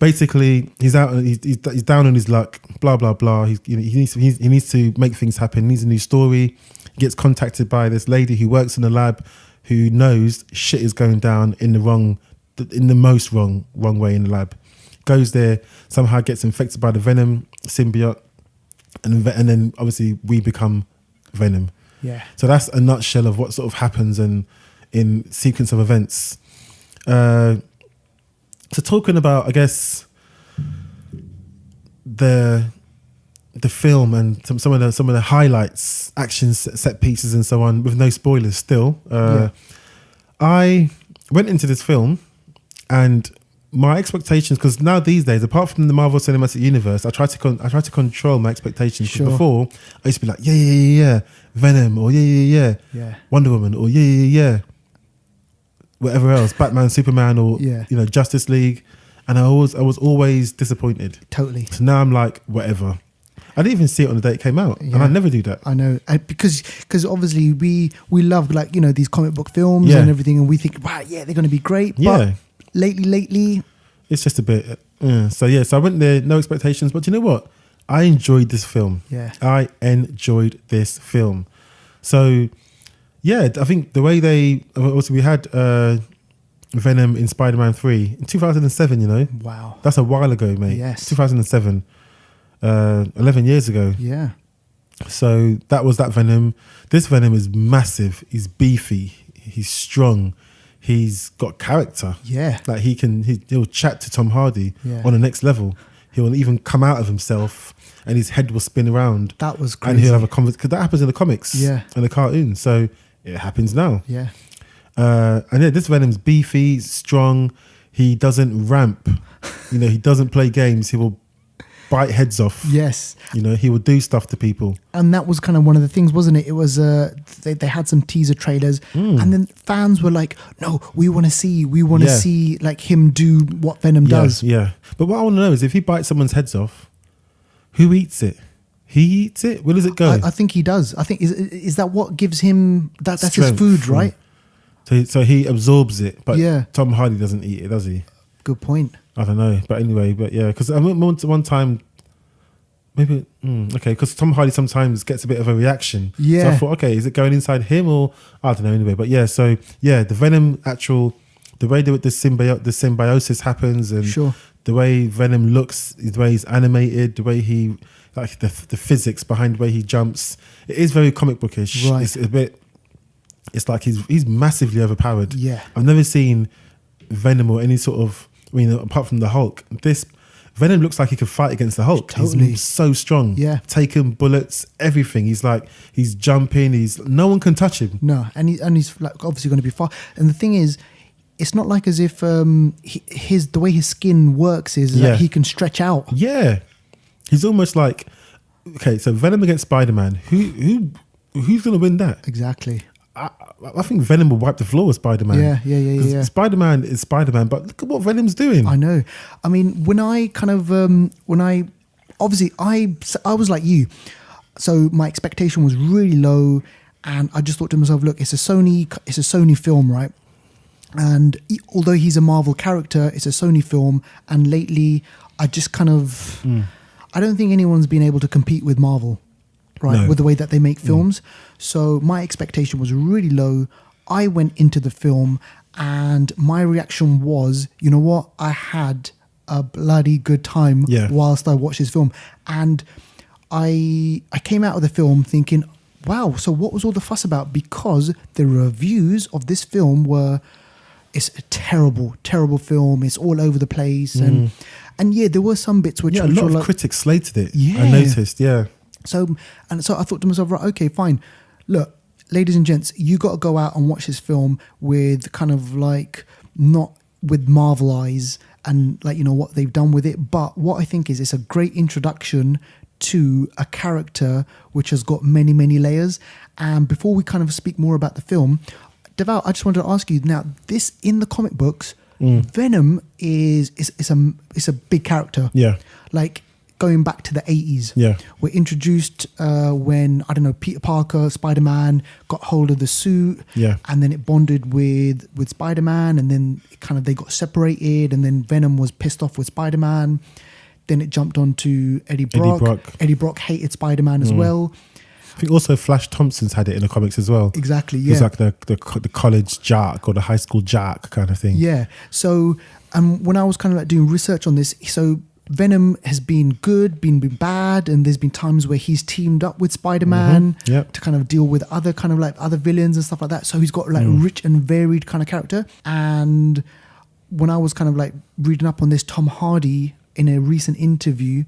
basically he's out. He's down on his luck. Blah blah blah. He needs to make things happen. He needs a new story. He gets contacted by this lady who works in the lab, who knows shit is going down in the most wrong way in the lab. Goes there, somehow gets infected by the Venom symbiote, and then obviously we become Venom. Yeah. So that's a nutshell of what sort of happens in sequence of events. So talking about, I guess, the film and some of the highlights, actions, set pieces, and so on, with no spoilers. Still, I went into this film, and my expectations, because now these days, apart from the Marvel Cinematic Universe, I try to control my expectations. Sure. Before, I used to be like, yeah, Venom, or yeah, Wonder Woman, or yeah, whatever else, Batman, Superman, or Justice League, and I was always disappointed. Totally. So now I'm like, whatever. I didn't even see it on the day it came out, and I never do that. I know, because obviously we love these comic book films and everything, and we think, wow, they're going to be great. But lately, it's just a bit. So I went there, no expectations. But you know what? I enjoyed this film. Yeah, I enjoyed this film. So I think the way we had Venom in Spider-Man 3 in 2007. Wow, that's a while ago, mate. Yes, 2007. 11 years ago. Yeah. So that was that Venom. This Venom is massive. He's beefy. He's strong. He's got character. Yeah. Like he'll chat to Tom Hardy on the next level. He'll even come out of himself and his head will spin around. That was crazy. And he'll have a conversation. Because that happens in the comics and the cartoons. So it happens now. Yeah. This Venom's beefy, strong. He doesn't ramp. He doesn't play games. He will bite heads off. Yes. He would do stuff to people. And that was kind of one of the things, wasn't it? It was they had some teaser trailers and then fans were like, no, we want to see like him do what Venom does. Yeah. But what I want to know is if he bites someone's heads off, who eats it? He eats it? Where does it go? I think he does. I think is that what gives him that's his food, right? So he absorbs it, but Tom Hardy doesn't eat it, does he? Good point. I don't know, but anyway, because I remember one time, maybe because Tom Hardy sometimes gets a bit of a reaction. Yeah. So I thought, okay, is it going inside him or I don't know. Anyway, but the Venom the way the symbiosis happens, and the way Venom looks, the way he's animated, the way he the physics behind the way he jumps, it is very comic bookish. Right. It's a bit. It's like he's massively overpowered. Yeah. I've never seen Venom or any sort of. Apart from the Hulk, this Venom looks like he could fight against the Hulk. Totally. He's so strong. Yeah. Taking bullets, everything. He's jumping. No one can touch him. No, and he's like obviously going to be far. And the thing is, it's not like as if the way his skin works is that he can stretch out. Yeah. He's almost like, okay, so Venom against Spider-Man. Who's going to win that? Exactly. I think Venom will wipe the floor with Spider-Man. Yeah. Spider-Man is Spider-Man, but look at what Venom's doing. I know. I mean, when I was like you, so my expectation was really low, and I just thought to myself, look, it's a Sony film, right? And although he's a Marvel character, it's a Sony film, and lately I just I don't think anyone's been able to compete with Marvel. Right, with the way that they make films. So my expectation was really low. I went into the film and my reaction was, you know what? I had a bloody good time Yeah. whilst I watched this film. And I came out of the film thinking, wow, so what was all the fuss about? Because the reviews of this film were, it's a terrible, terrible film. It's all over the place. And yeah, there were some bits which Yeah, a which lot were of like, critics slated it. Yeah. I noticed, yeah. So I thought to myself, right, okay, fine. Look, ladies and gents, you got to go out and watch this film with kind of like, not with Marvel eyes and like, you know, what they've done with it. But what I think is it's a great introduction to a character which has got many, many layers. And before we kind of speak more about the film, Deval, I just wanted to ask you now, this in the comic books, Venom is a big character. Yeah. Like going back to the 80s. Yeah. We're introduced when, I don't know, Peter Parker, Spider-Man got hold of the suit. Yeah. And then it bonded with Spider-Man, and then it kind of they got separated, and then Venom was pissed off with Spider-Man. Then it jumped on to Eddie Brock. Eddie Brock hated Spider-Man as well. I think also Flash Thompson's had it in the comics as well. Exactly, yeah. He's like the college jock or the high school jock kind of thing. Yeah. So when I was kind of like doing research on this, so Venom has been good, been bad, and there's been times where he's teamed up with Spider-Man Yep. to kind of deal with other kind of like other villains and stuff like that. So he's got like rich and varied kind of character. And when I was kind of like reading up on this, Tom Hardy in a recent interview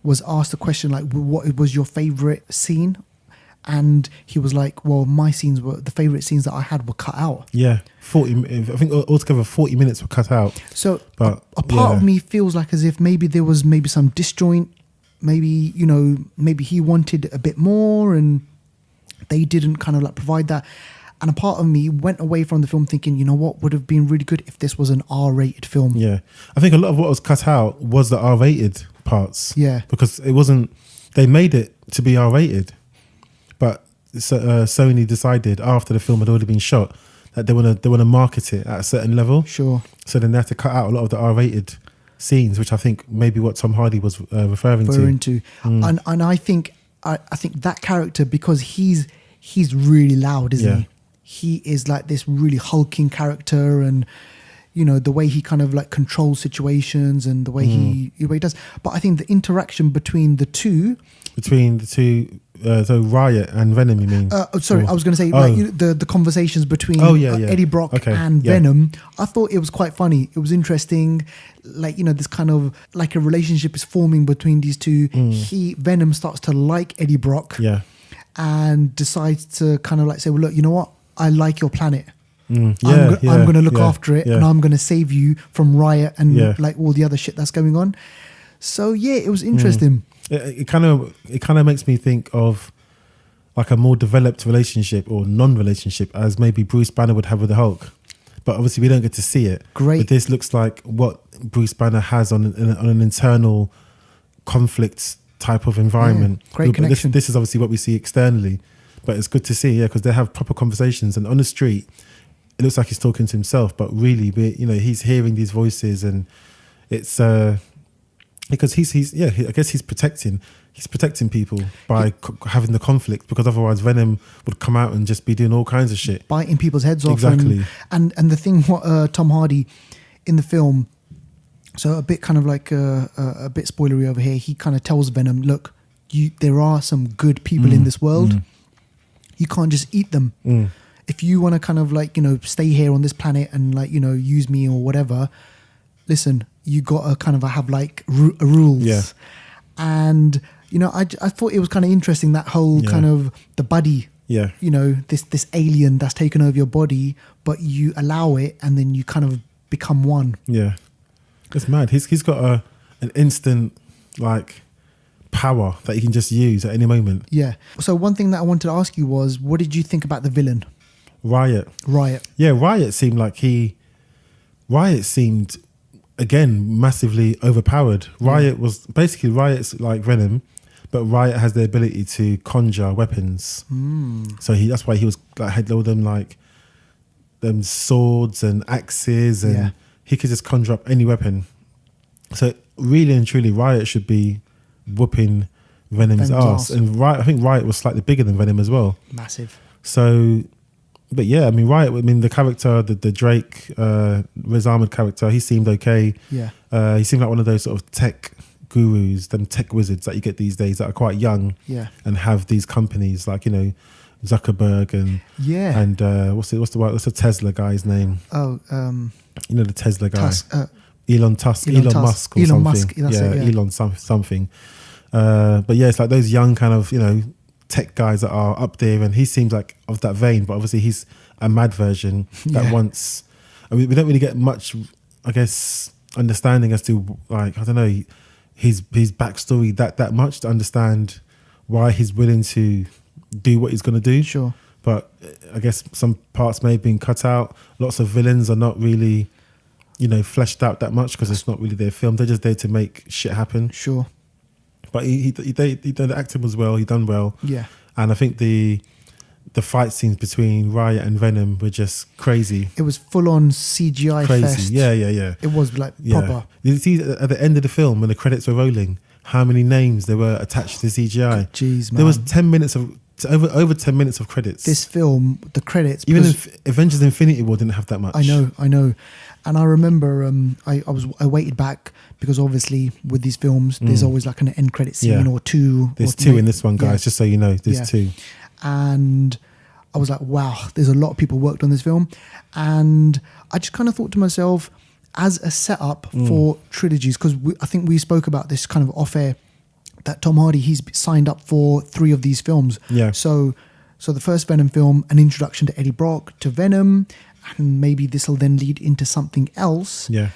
was asked a question like, what was your favorite scene? And he was like, well, my scenes were, the favorite scenes that I had were cut out. Yeah, 40. I think altogether 40 minutes were cut out. So But, a part yeah. of me feels like as if maybe there was maybe some disjoint, maybe, you know, maybe he wanted a bit more and they didn't kind of like provide that. And a part of me went away from the film thinking, you know what, would have been really good if this was an R-rated film. Yeah, I think a lot of what was cut out was the R-rated parts. Yeah. Because it wasn't. They made it to be R-rated, but Sony decided after the film had already been shot that they want to market it at a certain level. Sure. So then they had to cut out a lot of the R-rated scenes, which I think maybe what Tom Hardy was referring to. And I think that character, because he's really loud, isn't he? He is like this really hulking character, and you know the way he kind of like controls situations and the way he does. But I think the interaction between the two, so Riot and Venom, you mean? I was going to say like, the conversations between Eddie Brock and Venom. I thought it was quite funny. It was interesting. Like, you know, this kind of like a relationship is forming between these two. Venom starts to like Eddie Brock. Yeah. And decides to kind of like say, well, look, you know what? I like your planet. I'm Yeah, going to look yeah, after it, yeah. and I'm going to save you from Riot and Yeah. like all the other shit that's going on. So yeah, it was interesting. It kind of makes me think of like a more developed relationship or non-relationship as maybe Bruce Banner would have with the Hulk. But obviously we don't get to see it. Great. But this looks like what Bruce Banner has on an internal conflict type of environment. Yeah, great connection. This is obviously what we see externally, but it's good to see, because they have proper conversations. And on the street, it looks like he's talking to himself, but really, he's hearing these voices, and it's because I guess he's protecting people by having the conflict, because otherwise Venom would come out and just be doing all kinds of shit, biting people's heads off. Exactly. And the thing, what Tom Hardy in the film, so a bit kind of like a bit spoilery over here, he kind of tells Venom, look, there are some good people in this world. You can't just eat them. If you want to kind of like, you know, stay here on this planet and like, you know, use me or whatever, listen, you got to kind of have like rules. Yeah. And, you know, I thought it was kind of interesting, that whole kind of the buddy, Yeah. you know, this alien that's taken over your body, but you allow it and then you kind of become one. Yeah. It's mad. He's got an instant like power that he can just use at any moment. Yeah. So one thing that I wanted to ask you was, what did you think about the villain? Riot. Yeah, Riot seemed again massively overpowered. Riot's like Venom, but Riot has the ability to conjure weapons. So that's why he was like had all them like them swords and axes, and he could just conjure up any weapon. So really and truly, Riot should be whooping Venom's ass. And I think Riot was slightly bigger than Venom as well. Massive. So But yeah, I mean, right. I mean, the character, the Drake, Riz Ahmed character, he seemed okay. Yeah. He seemed like one of those sort of tech gurus, them tech wizards that you get these days that are quite young. Yeah. And have these companies like, Zuckerberg and what's the Tesla guy's name? Oh, the Tesla guy. Elon Elon Musk or Elon something. Musk, that's it, yeah. Elon something. But yeah, it's like those young kind of, tech guys that are up there, and he seems like of that vein, but obviously he's a mad version that wants, I mean, we don't really get much, I guess, understanding as to, like, I don't know, his backstory that much to understand why he's willing to do what he's going to do. Sure. But I guess some parts may have been cut out. Lots of villains are not really, fleshed out that much because it's not really their film. They're just there to make shit happen. Sure. But he done the acting was well. He done well. Yeah. And I think the fight scenes between Riot and Venom were just crazy. It was full on CGI Crazy. fest. Yeah. It was like proper. You see at the end of the film when the credits were rolling, how many names there were attached to the CGI. Jeez, man. There was 10 minutes of over 10 minutes of credits. This film, the credits. Even if Avengers Infinity War didn't have that much. I know. And I remember I waited back because obviously with these films, there's always like an end credit scene or two. There's two in this one, guys, just so you know. There's two. And I was like, wow, there's a lot of people worked on this film. And I just kind of thought to myself, as a setup for trilogies, because I think we spoke about this kind of off air, that Tom Hardy, he's signed up for 3 of these films. Yeah. So the first Venom film, an introduction to Eddie Brock, to Venom, and maybe this will then lead into something else. Yeah.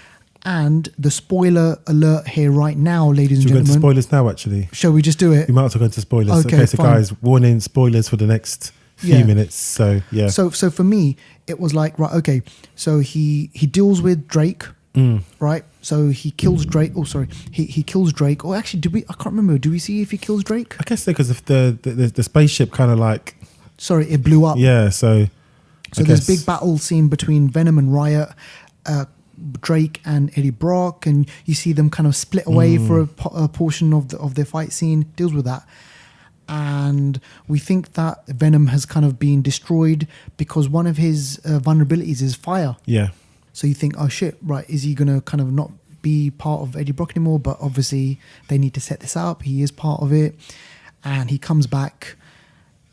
And the spoiler alert here right now, ladies and Should we go gentlemen. into spoilers now, actually? Shall we just do it? We might as well go into spoilers. Okay, so fine. guys, warning, spoilers for the next few minutes. So, yeah. So for me, it was like, right, okay. So he deals with Drake, right? So he kills Drake. Oh, sorry. He kills Drake. Or actually, I can't remember. Do we see if he kills Drake? I guess because the spaceship kind of like... Sorry, it blew up. Yeah, so there's big battle scene between Venom and Riot, Drake and Eddie Brock, and you see them kind of split away for a portion of their fight scene. Deals with that. And we think that Venom has kind of been destroyed because one of his vulnerabilities is fire. Yeah. So you think, oh shit, right, is he going to kind of not be part of Eddie Brock anymore? But obviously they need to set this up. He is part of it. And he comes back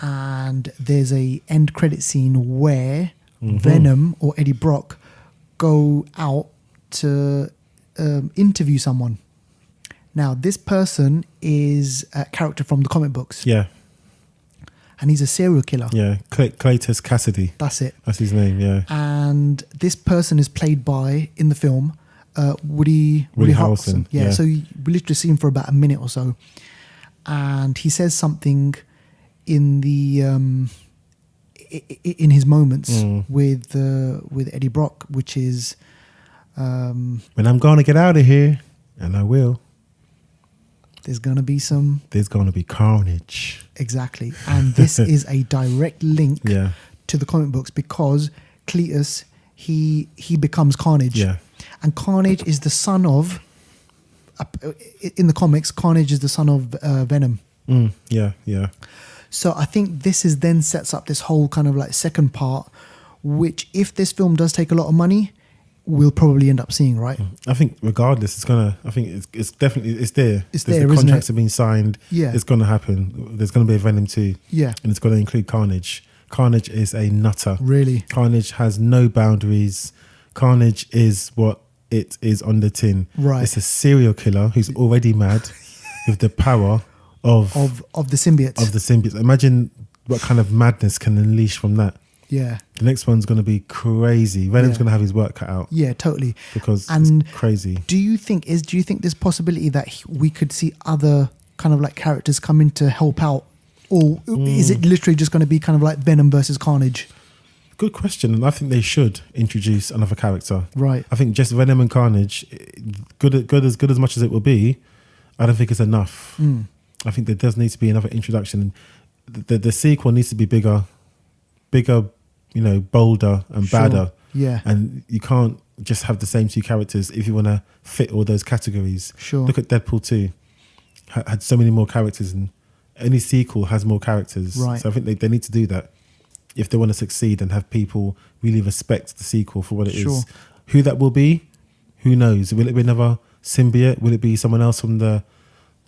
and there's a end credit scene where Venom or Eddie Brock go out to interview someone. Now, this person is a character from the comic books. Yeah. And he's a serial killer. Yeah, Cletus Cassidy. That's it. That's his name, yeah. And this person is played by, in the film, Woody Harrelson. Yeah, so we literally see him for about a minute or so. And he says something in the in his moments with Eddie Brock, which is... when I'm going to get out of here, and I will... There's going to be some... There's going to be carnage. Exactly. And this is a direct link Yeah. to the comic books because Cletus, he becomes Carnage. Yeah. And Carnage is the son of... in the comics, Carnage is the son of Venom. Yeah, yeah. So I think this is then sets up this whole kind of like second part, which if this film does take a lot of money, we'll probably end up seeing, right? I think regardless, it's definitely there. The contracts isn't it? have been signed. Yeah. It's gonna happen. There's gonna be a Venom 2. Yeah. And it's gonna include Carnage. Carnage is a nutter. Really? Carnage has no boundaries. Carnage is what it is on the tin. Right. It's a serial killer who's already mad with the power of the symbiotes. Of the symbiotes. Imagine what kind of madness can unleash from that. Yeah. The next one's going to be crazy. Venom's going to have his work cut out. Yeah, totally. Because and it's crazy. Do you think there's possibility that we could see other kind of like characters come in to help out? Or is it literally just going to be kind of like Venom versus Carnage? Good question. And I think they should introduce another character. Right. I think just Venom and Carnage, good as much as it will be, I don't think it's enough. I think there does need to be another introduction. The sequel needs to be bigger, bolder and badder. Yeah. And you can't just have the same 2 characters if you want to fit all those categories. Sure. Look at Deadpool 2. Had so many more characters, and any sequel has more characters. Right. So I think they need to do that. if they want to succeed and have people really respect the sequel for what it Sure. is. Who that will be, who knows? Will it be another symbiote? Will it be someone else from the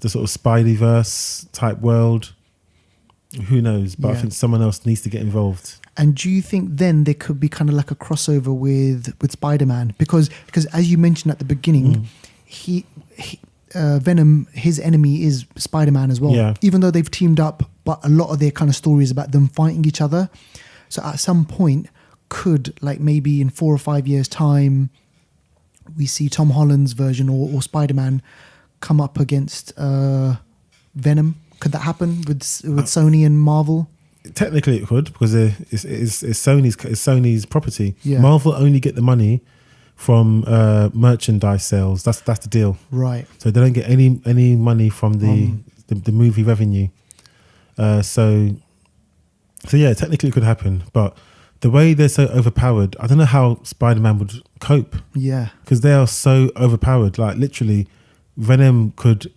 sort of Spideyverse type world? Who knows? But I Yeah. think someone else needs to get involved. And do you think then there could be kind of like a crossover with Spider-Man? Because as you mentioned at the beginning, he Venom, his enemy is Spider-Man as well. Yeah. Even though they've teamed up, but a lot of their kind of stories about them fighting each other. So at some point, could like maybe in 4 or 5 years' time, we see Tom Holland's version or Spider-Man come up against Venom? Could that happen with Sony and Marvel? Technically, it could because it's Sony's property. Yeah. Marvel only get the money from merchandise sales. That's the deal. Right. So they don't get any money from the movie revenue. So yeah, technically it could happen, but the way they're so overpowered, I don't know how Spider-Man would cope. Yeah. Because they are so overpowered. Like literally, Venom could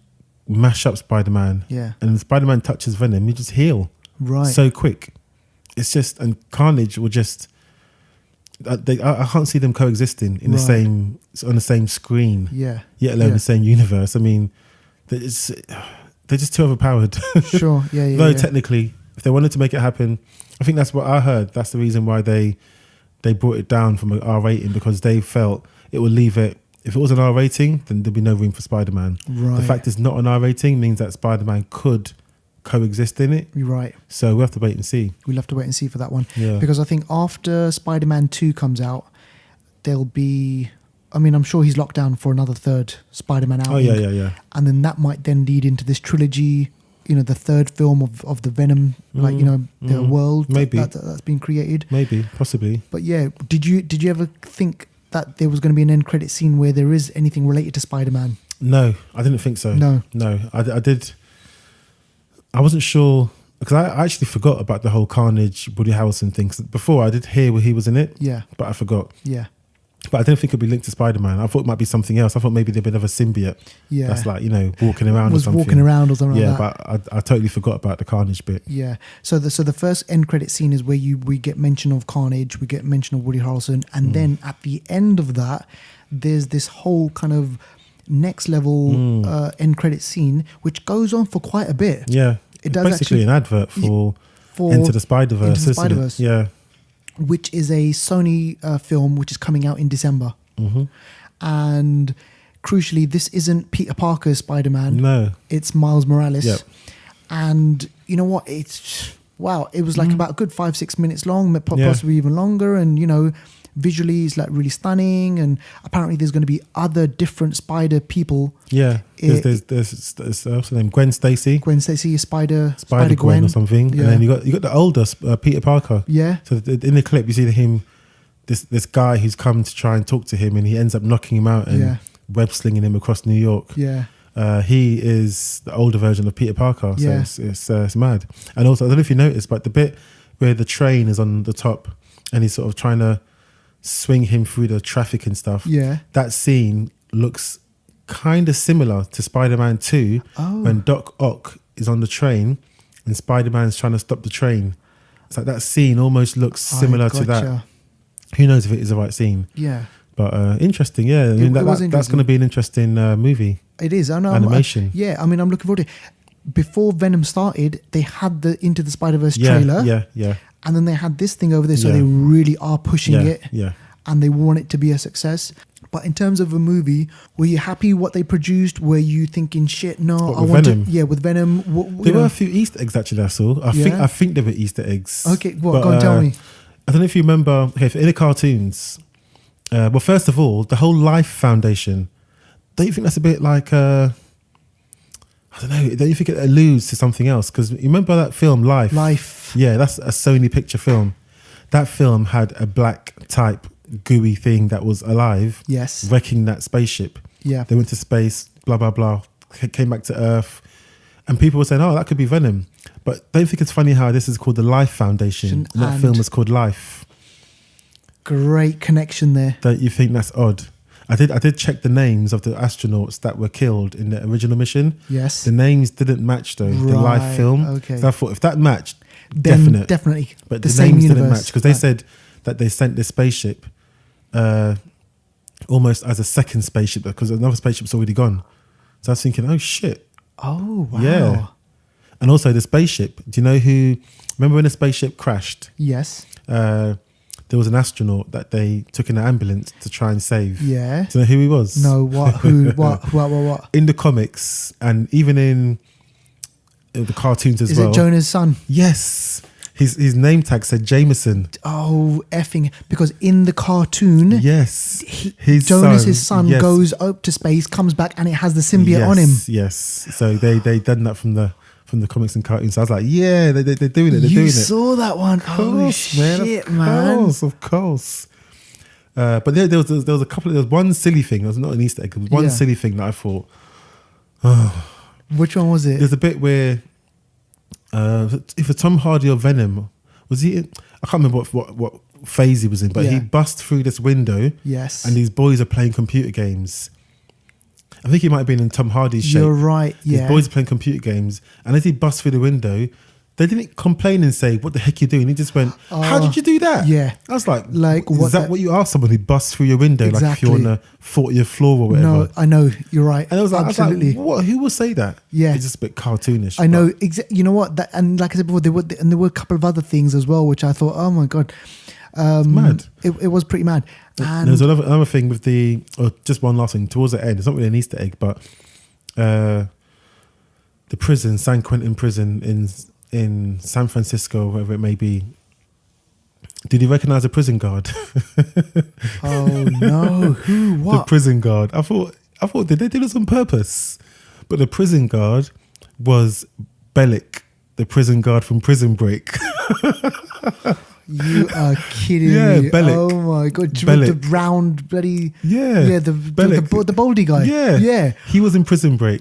mash up Spider-Man. Yeah. And when Spider-Man touches Venom, you just heal. Right. So quick. It's just, and Carnage will just, I can't see them coexisting in the Right. on the same screen. Yeah. Yet alone Yeah. the same universe. I mean, they're just too overpowered. Sure. Yeah. Yeah. Though yeah. technically, if they wanted to make it happen, I think that's what I heard. That's the reason why they brought it down from an R rating, because they felt it would leave it. If it was an R rating, then there'd be no room for Spider-Man. Right. The fact it's not an R rating means that Spider-Man could coexist in it. You're right. So we'll have to wait and see. We'll have to wait and see for that one. Yeah. Because I think after Spider-Man 2 comes out, there'll be, I mean, I'm sure he's locked down for another third Spider-Man outing. Oh yeah. And then that might then lead into this trilogy, you know, the third film of the Venom, like, you know, the world Maybe. that's been created. Maybe, possibly. But yeah, did you ever think that there was going to be an end credit scene where there is anything related to Spider-Man? No, I didn't think so. No. I did. I wasn't sure because I actually forgot about the whole Carnage Woody Harrelson thing. 'Cause before I did hear where he was in it, Yeah. but I forgot. Yeah. But I didn't think it'd be linked to Spider-Man. I thought it might be something else. I thought maybe there'd be another symbiote. Yeah. That's like, you know, walking around Was or something. walking around or something Yeah, like that. but I totally forgot about the Carnage bit. Yeah. So the first end credit scene is where we get mention of Carnage, we get mention of Woody Harrelson, and then at the end of that, there's this whole kind of next level end credit scene, which goes on for quite a bit. Yeah. It does basically actually- an advert for For Into the Spider-Verse, Into the isn't Spider-Verse. it? Yeah. which is a Sony film which is coming out in December. Mm-hmm. And crucially, this isn't Peter Parker's Spider-Man. No. It's Miles Morales. Yep. And you know what? It's wow. It was like about a good 5-6 minutes long, possibly even longer. And you know, visually it's like really stunning. And apparently, there's going to be other different Spider people. Yeah. There's what's her name? Gwen Stacy. Gwen Stacy, Spider Gwen or something. Yeah. And then you got the older Peter Parker. Yeah. So in the clip, you see him, this guy who's come to try and talk to him, and he ends up knocking him out and web slinging him across New York. Yeah. He is the older version of Peter Parker, so Yeah. it's mad. And also, I don't know if you noticed, but the bit where the train is on the top and he's sort of trying to swing him through the traffic and stuff. Yeah. That scene looks kind of similar to Spider-Man 2 when Doc Ock is on the train and Spider-Man's trying to stop the train. It's like that scene almost looks similar to that. Gotcha. Who knows if it is the right scene? Yeah. But interesting, yeah. I mean, it was that's interesting. going to be an interesting movie. It is. I know. Animation. I mean, I'm looking forward to it. Before Venom started, they had the Into the Spider-Verse Yeah, trailer. yeah. And then they had this thing over there. So Yeah. they really are pushing it. Yeah. And they want it to be a success. But in terms of a movie, were you happy what they produced? Were you thinking, shit, no, What, I with want Venom? to... Yeah, with Venom. There were a few Easter eggs actually that I saw. I think they were Easter eggs. Okay, what? Go on, tell me. I don't know if you remember, okay, in the cartoons, well, first of all, the whole Life Foundation, don't you think that's a bit like, I don't know, don't you think it alludes to something else? Because you remember that film, Life? Life. Yeah, that's a Sony picture film. That film had a black type gooey thing that was alive, Yes. wrecking that spaceship. Yeah. They went to space, blah, blah, blah, came back to Earth. And people were saying, oh, that could be Venom. But don't you think it's funny how this is called the Life Foundation? And that film is called Life. Great connection there. Don't you think that's odd? I did check the names of the astronauts that were killed in the original mission. Yes. The names didn't match though, the Right, live film. okay. So I thought if that matched, then definitely. But the the same names universe. didn't match because they said that they sent this spaceship almost as a second spaceship because another spaceship's already gone. So I was thinking, oh shit. Oh, wow. Yeah. And also the spaceship. Do you know who? Remember when the spaceship crashed? Yes. There was an astronaut that they took in an ambulance to try and save. Yeah. Do you know who he was? No, what? Who? What? In the comics and even in the cartoons as well. Is it Jonah's son? Yes. His name tag said Jameson. Oh, effing. Because in the cartoon, yes, his son, yes. goes up to space, comes back, and it has the symbiote on him. Yes. So they done that from the comics and cartoons. So I was like, yeah, they're doing it. You saw that one? Oh, shit, man. Of course. But there was a couple. There was one silly thing. It was not an Easter egg. It was one silly thing that I thought. Which one was it? There's a bit where, if Tom Hardy or Venom was he? I can't remember what phase he was in, but he busts through this window. Yes. And these boys are playing computer games. I think he might have been in Tom Hardy's shape. You're right. Yeah. These boys are playing computer games, and as he busts through the window, they didn't complain and say, "What the heck are you doing?" He just went, "How did you do that?" Yeah. I was like, is that what you ask someone who busts through your window, exactly. like if you're on the 40th floor or whatever? No, I know. You're right. And I was like, absolutely. what? Who will say that? Yeah. It's just a bit cartoonish. I know. You know what? And like I said before, there were a couple of other things as well, which I thought, oh my God. It's mad. It was pretty mad. And there's another thing with just one last thing towards the end. It's not really an Easter egg, but the prison, San Quentin prison in San Francisco, wherever it may be. Did you recognize a prison guard? Oh no! Who? What? The prison guard. I thought, did they do this on purpose? But the prison guard was Bellick, the prison guard from Prison Break. You are kidding me. Bellick. Oh my God. Bellick. The round bloody... Yeah. The baldy guy. Yeah. He was in Prison Break.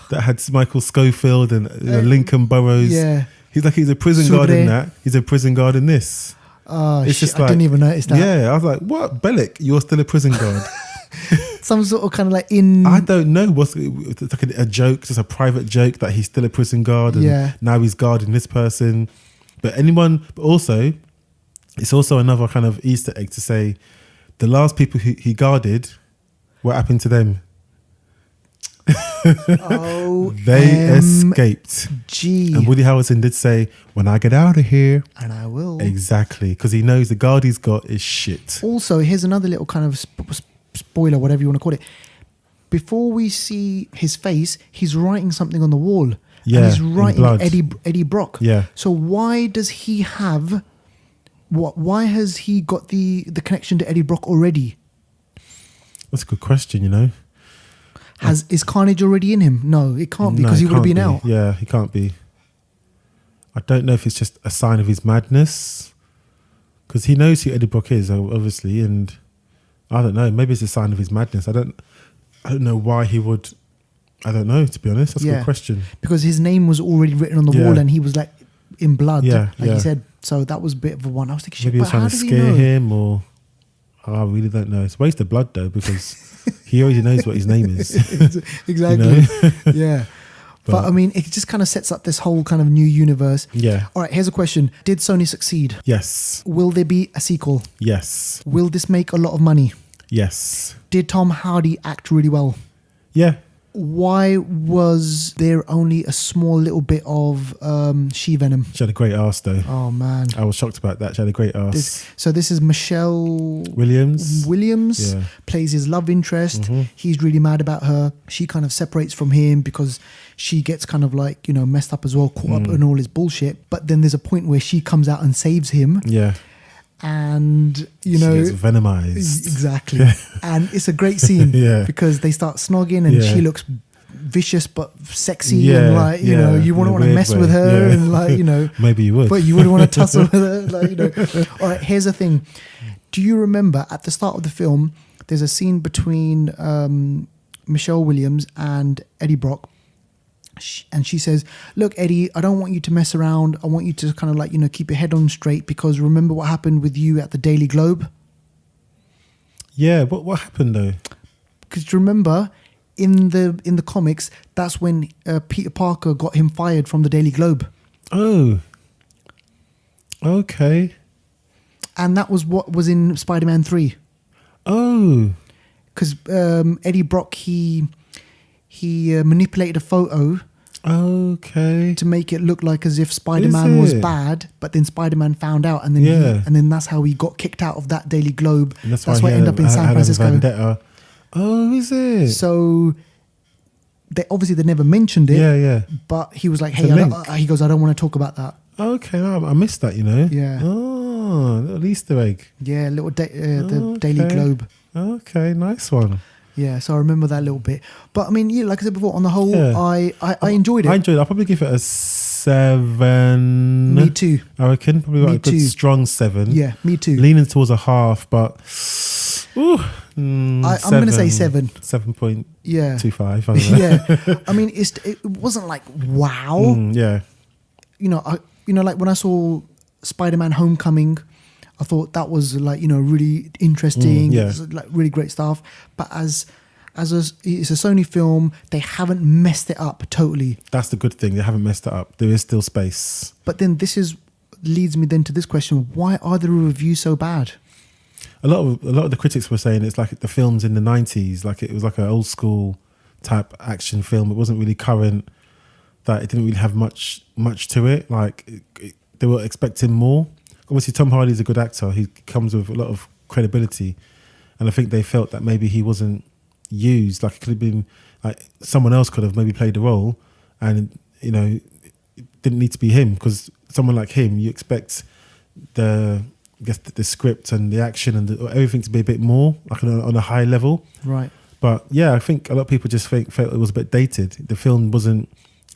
That had Michael Schofield and Lincoln Burrows. Yeah. He's a prison guard in that. He's a prison guard in this. Oh, it's just I didn't even notice that. Yeah. I was like, what? Bellick, you're still a prison guard. Some sort of kind of like in... I don't know. It's like a joke, just a private joke that he's still a prison guard and now he's guarding this person. But also... It's also another kind of Easter egg to say the last people he guarded, what happened to them? Oh, they escaped. Gee. And Woody Harrelson did say, when I get out of here. And I will. Exactly. Because he knows the guard he's got is shit. Also, here's another little kind of spoiler, whatever you want to call it. Before we see his face, he's writing something on the wall. Yeah. And he's writing Eddie Brock. Yeah. So why does he have... Why has he got the connection to Eddie Brock already? That's a good question, you know. Is Carnage already in him? No, it can't be because he would have been out. Yeah, he can't be. I don't know if it's just a sign of his madness, because he knows who Eddie Brock is, obviously, and I don't know. Maybe it's a sign of his madness. I don't know why he would. I don't know, to be honest. That's a good question. Because his name was already written on the wall, and he was like in blood, like he said. So that was a bit of a one. I was thinking, maybe he was trying to scare him, or I really don't know. It's a waste of blood though, because he already knows what his name is. Exactly. Yeah. But I mean, it just kind of sets up this whole kind of new universe. Yeah. All right, here's a question. Did Sony succeed? Yes. Will there be a sequel? Yes. Will this make a lot of money? Yes. Did Tom Hardy act really well? Yeah. Why was there only a small little bit of She-Venom? She had a great ass though. Oh man, I was shocked about that. She had a great ass. This is Michelle Williams. Plays his love interest. Mm-hmm. He's really mad about her. She kind of separates from him because she gets kind of like, messed up as well, caught up in all his bullshit. But then there's a point where she comes out and saves him. Yeah. And she gets venomized. Exactly. And it's a great scene because they start snogging and she looks vicious but sexy and like you wouldn't want to mess with her and like maybe you would, but you wouldn't want to tussle with her, like All right, here's the thing. Do you remember at the start of the film there's a scene between Michelle Williams and Eddie Brock? And she says, look, Eddie, I don't want you to mess around. I want you to kind of like, keep your head on straight, because remember what happened with you at the Daily Globe? Yeah, what happened though? Because remember, in the comics, that's when Peter Parker got him fired from the Daily Globe. Oh. Okay. And that was what was in Spider-Man 3. Oh. Because Eddie Brock, he manipulated a photo Okay. to make it look like as if Spider-Man was it? bad, but then Spider-Man found out, and then Yeah. and then that's how he got kicked out of that Daily Globe. And That's why why he he ended up in San had a Francisco. vendetta. Oh, is it? So they never mentioned it. Yeah, yeah. But he was like, It's "Hey, a link. he goes, I don't want to talk about that." Okay, I missed that, you know. Yeah. Oh, little Easter egg. Yeah, little the Daily Globe. Okay, nice one. Yeah, so I remember that little bit. But I mean, yeah, like I said before, on the whole, Yeah. I enjoyed it. I enjoyed it. I'll probably give it a 7. Me too. I reckon. Probably Me like a good too. strong 7. Yeah, me too. Leaning towards a half, but I'm going to say 7. 7.25. Yeah. I don't know. Yeah. I mean, it wasn't like wow. Yeah. Like when I saw Spider-Man Homecoming, I thought that was like, really interesting. Yeah. It was like really great stuff. But it's a Sony film, they haven't messed it up totally. That's the good thing. They haven't messed it up. There is still space. But then leads me then to this question: why are the reviews so bad? A lot of the critics were saying it's like the films in the 90s, like it was like an old school type action film. It wasn't really current. That it didn't really have much to it. Like they were expecting more. Obviously, Tom Hardy's a good actor. He comes with a lot of credibility, and I think they felt that maybe he wasn't used. Like it could have been like someone else could have maybe played the role, and it didn't need to be him, because someone like him, you expect the script and the action and everything to be a bit more like on a high level. Right. But yeah, I think a lot of people just felt it was a bit dated. The film wasn't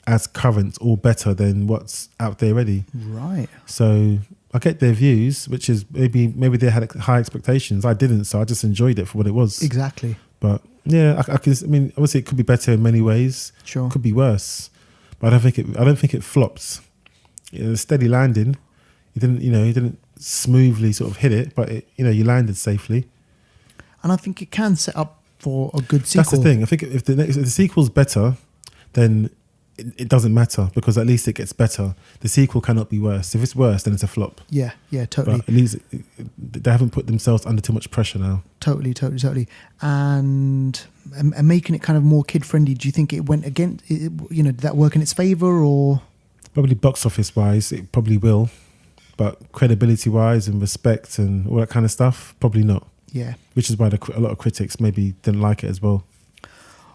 as current or better than what's out there already. Right. So I get their views, which is maybe they had high expectations. I didn't, so I just enjoyed it for what it was. Exactly. But yeah, I mean, obviously it could be better in many ways. Sure. Could be worse, but I don't think it flopped. It was a steady landing. He didn't smoothly sort of hit it, but you landed safely. And I think it can set up for a good sequel. That's the thing. I think if the sequel's better, then it doesn't matter, because at least it gets better. The sequel cannot be worse. If it's worse, then it's a flop. Yeah, totally. But at least they haven't put themselves under too much pressure now. Totally. And making it kind of more kid friendly. Do you think it went against? Did that work in its favor, or? Probably box office wise, it probably will, but credibility wise and respect and all that kind of stuff, probably not. Yeah. Which is why a lot of critics maybe didn't like it as well.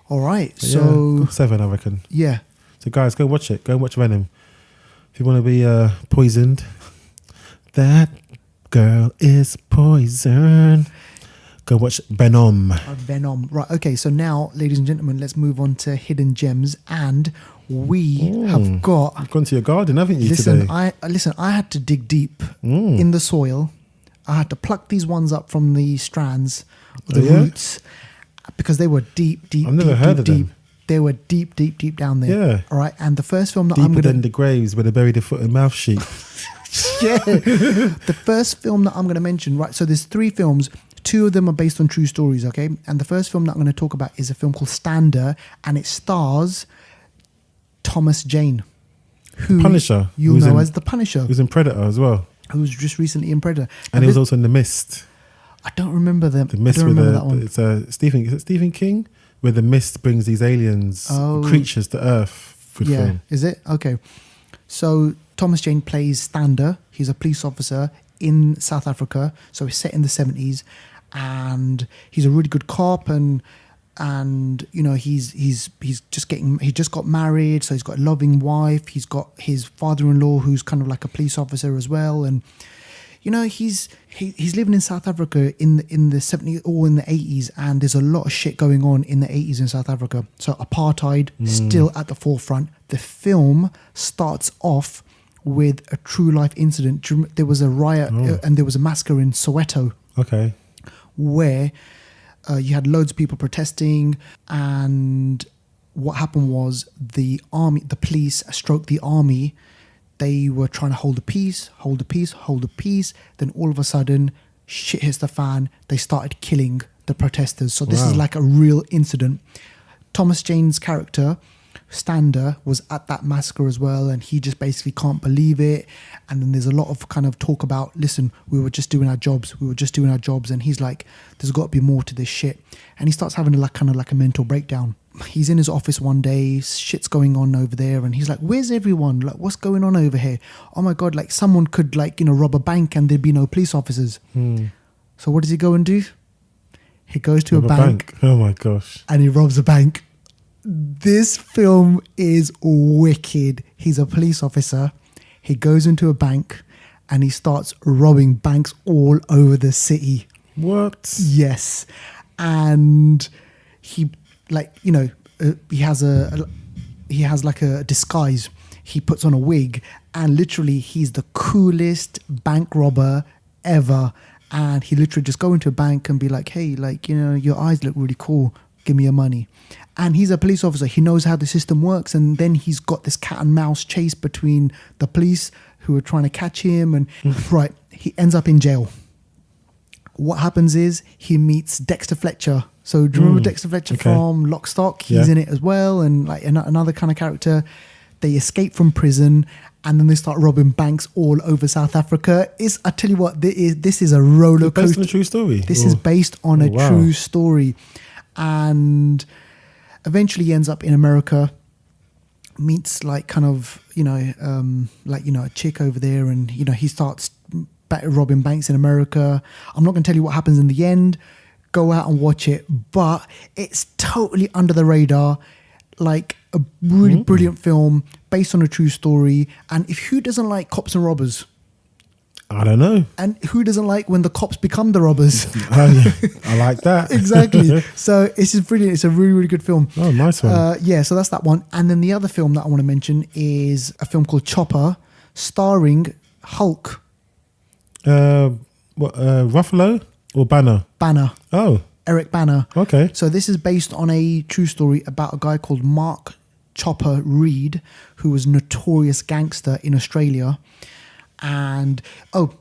All right. But so 7, I reckon. Yeah. So guys, go watch it. Go and watch Venom. If you want to be poisoned, that girl is poison. Go watch Venom. Venom. Right. Okay. So now, ladies and gentlemen, let's move on to hidden gems, and we have got. You've gone to your garden, haven't you? Listen, today? I had to dig deep in the soil. I had to pluck these ones up from the strands, the roots, because they were deep. I've never heard of them. They were deep down there. Yeah. All right. And the first film that Deeper I'm going than the graves where they bury the foot and mouth sheep. Yeah. The first film that I'm going to mention, right? So there's 3 films. 2 of them are based on true stories, okay? And the first film that I'm going to talk about is a film called Stander, and it stars Thomas Jane, who Punisher. you'll know as the Punisher, He was in Predator as well. who was just recently in Predator. And he was also in The Mist. I don't remember them. The Mist I don't with remember that one. it's is it Stephen King? Where the mist brings these aliens, creatures to Earth. Good film. Is it? Okay. So Thomas Jane plays Stander. He's a police officer in South Africa. So it's set in the 70s, and he's a really good cop, and he's just got married, so he's got a loving wife. He's got his father-in-law who's kind of like a police officer as well, and he's living in South Africa in the 70s or in the 80s, and there's a lot of shit going on in the 80s in South Africa. So apartheid still at the forefront. The film starts off with a true life incident. There was a riot and there was a massacre in Soweto. Okay. Where you had loads of people protesting, and what happened was the police stroke the army. They were trying to hold the peace. Then all of a sudden, shit hits the fan. They started killing the protesters. So this is like a real incident. Thomas Jane's character, Stander was at that massacre as well, and he just basically can't believe it. And then there's a lot of kind of talk about, listen, we were just doing our jobs, and he's like, there's got to be more to this shit. And he starts having kind of like a mental breakdown. He's in his office one day, shit's going on over there, and he's like, where's everyone? Like, what's going on over here? Oh my God, like someone could rob a bank and there'd be no police officers. So what does he go and do? He goes to a bank. Oh my gosh. And he robs a bank. This film is wicked. He's a police officer. He goes into a bank and he starts robbing banks all over the city. What? Yes. And he he has like a disguise. He puts on a wig and literally he's the coolest bank robber ever. And he literally just go into a bank and be like, hey, your eyes look really cool. Give me your money. And he's a police officer. He knows how the system works. And then he's got this cat and mouse chase between the police who are trying to catch him. And right, he ends up in jail. What happens is he meets Dexter Fletcher. So do you remember Dexter Fletcher from Lock, Stock? He's in it as well. And like another kind of character. They escape from prison. And then they start robbing banks all over South Africa. I tell you what, this is a roller coaster. Based on a true story? This is based on a true story. And eventually he ends up in America, meets a chick over there. And, he starts robbing banks in America. I'm not going to tell you what happens in the end. Go out and watch it. But it's totally under the radar. Like a really brilliant film based on a true story. And who doesn't like cops and robbers? I don't know. And who doesn't like when the cops become the robbers? Oh, yeah. I like that. Exactly. So it's just brilliant. It's a really, really good film. Oh, nice one. So that's that one. And then the other film that I want to mention is a film called Chopper, starring Hulk. Ruffalo or Banner? Banner. Oh. Eric Banner. Okay. So this is based on a true story about a guy called Mark Chopper Reed, who was a notorious gangster in Australia. And,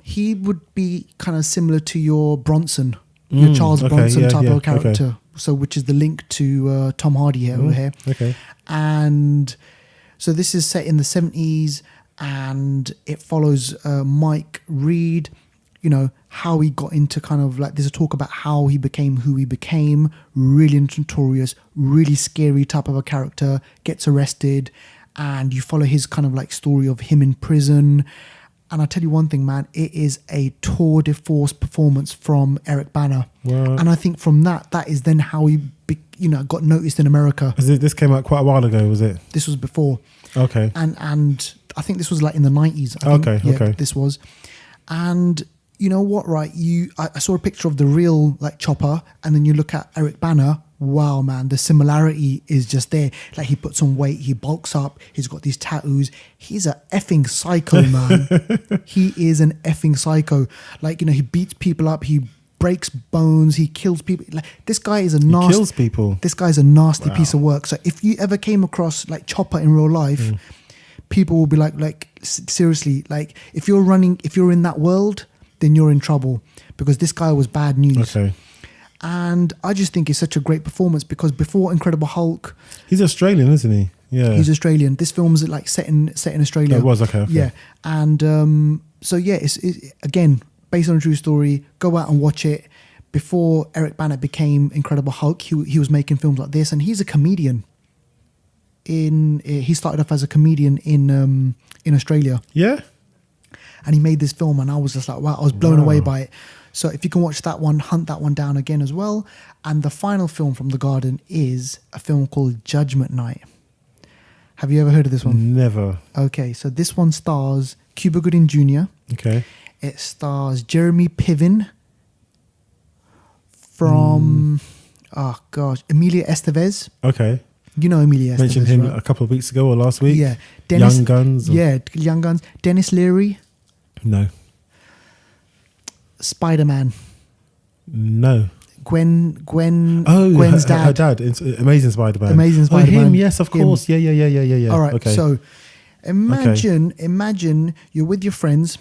he would be kind of similar to your Bronson, your Charles Bronson type of character. Okay. So which is the link to Tom Hardy over here. Okay. And so this is set in the 70s and it follows Mike Reed, how he got into kind of like, there's a talk about how he became who he became, really notorious, really scary type of a character, gets arrested, and you follow his kind of like story of him in prison. And I tell you one thing, man, it is a tour de force performance from Eric Banner. Wow. And I think from that is then how he got noticed in America. This came out quite a while ago, was it? This was before. Okay. And I think this was like in the 90s. Okay. This was. And you know what, right? I saw a picture of the real like Chopper, and then you look at Eric Banner. Wow, man, the similarity is just there. Like he puts on weight, he bulks up, he's got these tattoos. He's a effing psycho, man. He is an effing psycho. Like, he beats people up, he breaks bones, he kills people. Like this guy is he kills people. This guy's a nasty piece of work. So if you ever came across like Chopper in real life, people will be like seriously, like if you're in that world, then you're in trouble, because this guy was bad news. Okay. And I just think it's such a great performance, because before Incredible Hulk, he's Australian, isn't he? Yeah, he's Australian. This film's like set in Australia. Oh, it was okay. Yeah, and it's again based on a true story. Go out and watch it. Before Eric Bana became Incredible Hulk, he was making films like this, and he's a comedian. He started off as a comedian in Australia. Yeah. And he made this film, and I was just like, wow, I was blown away by it. So if you can watch that one, hunt that one down again as well. And the final film from the garden is a film called Judgment Night. Have you ever heard of this one? Never. Okay, so this one stars Cuba Gooding Jr. Okay. It stars Jeremy Piven from, Emilia Estevez. Okay. You know Emilia Estevez, mentioned him right? a couple of weeks ago or last week. Yeah. Young Guns. Young Guns. Dennis Leary. No. Spider-Man. No. Gwen's dad. Her dad. It's Amazing Spider-Man. Amazing Spider-Man. Oh, him. Yes, of course. Him. Yeah. All right. Okay. So imagine you're with your friends.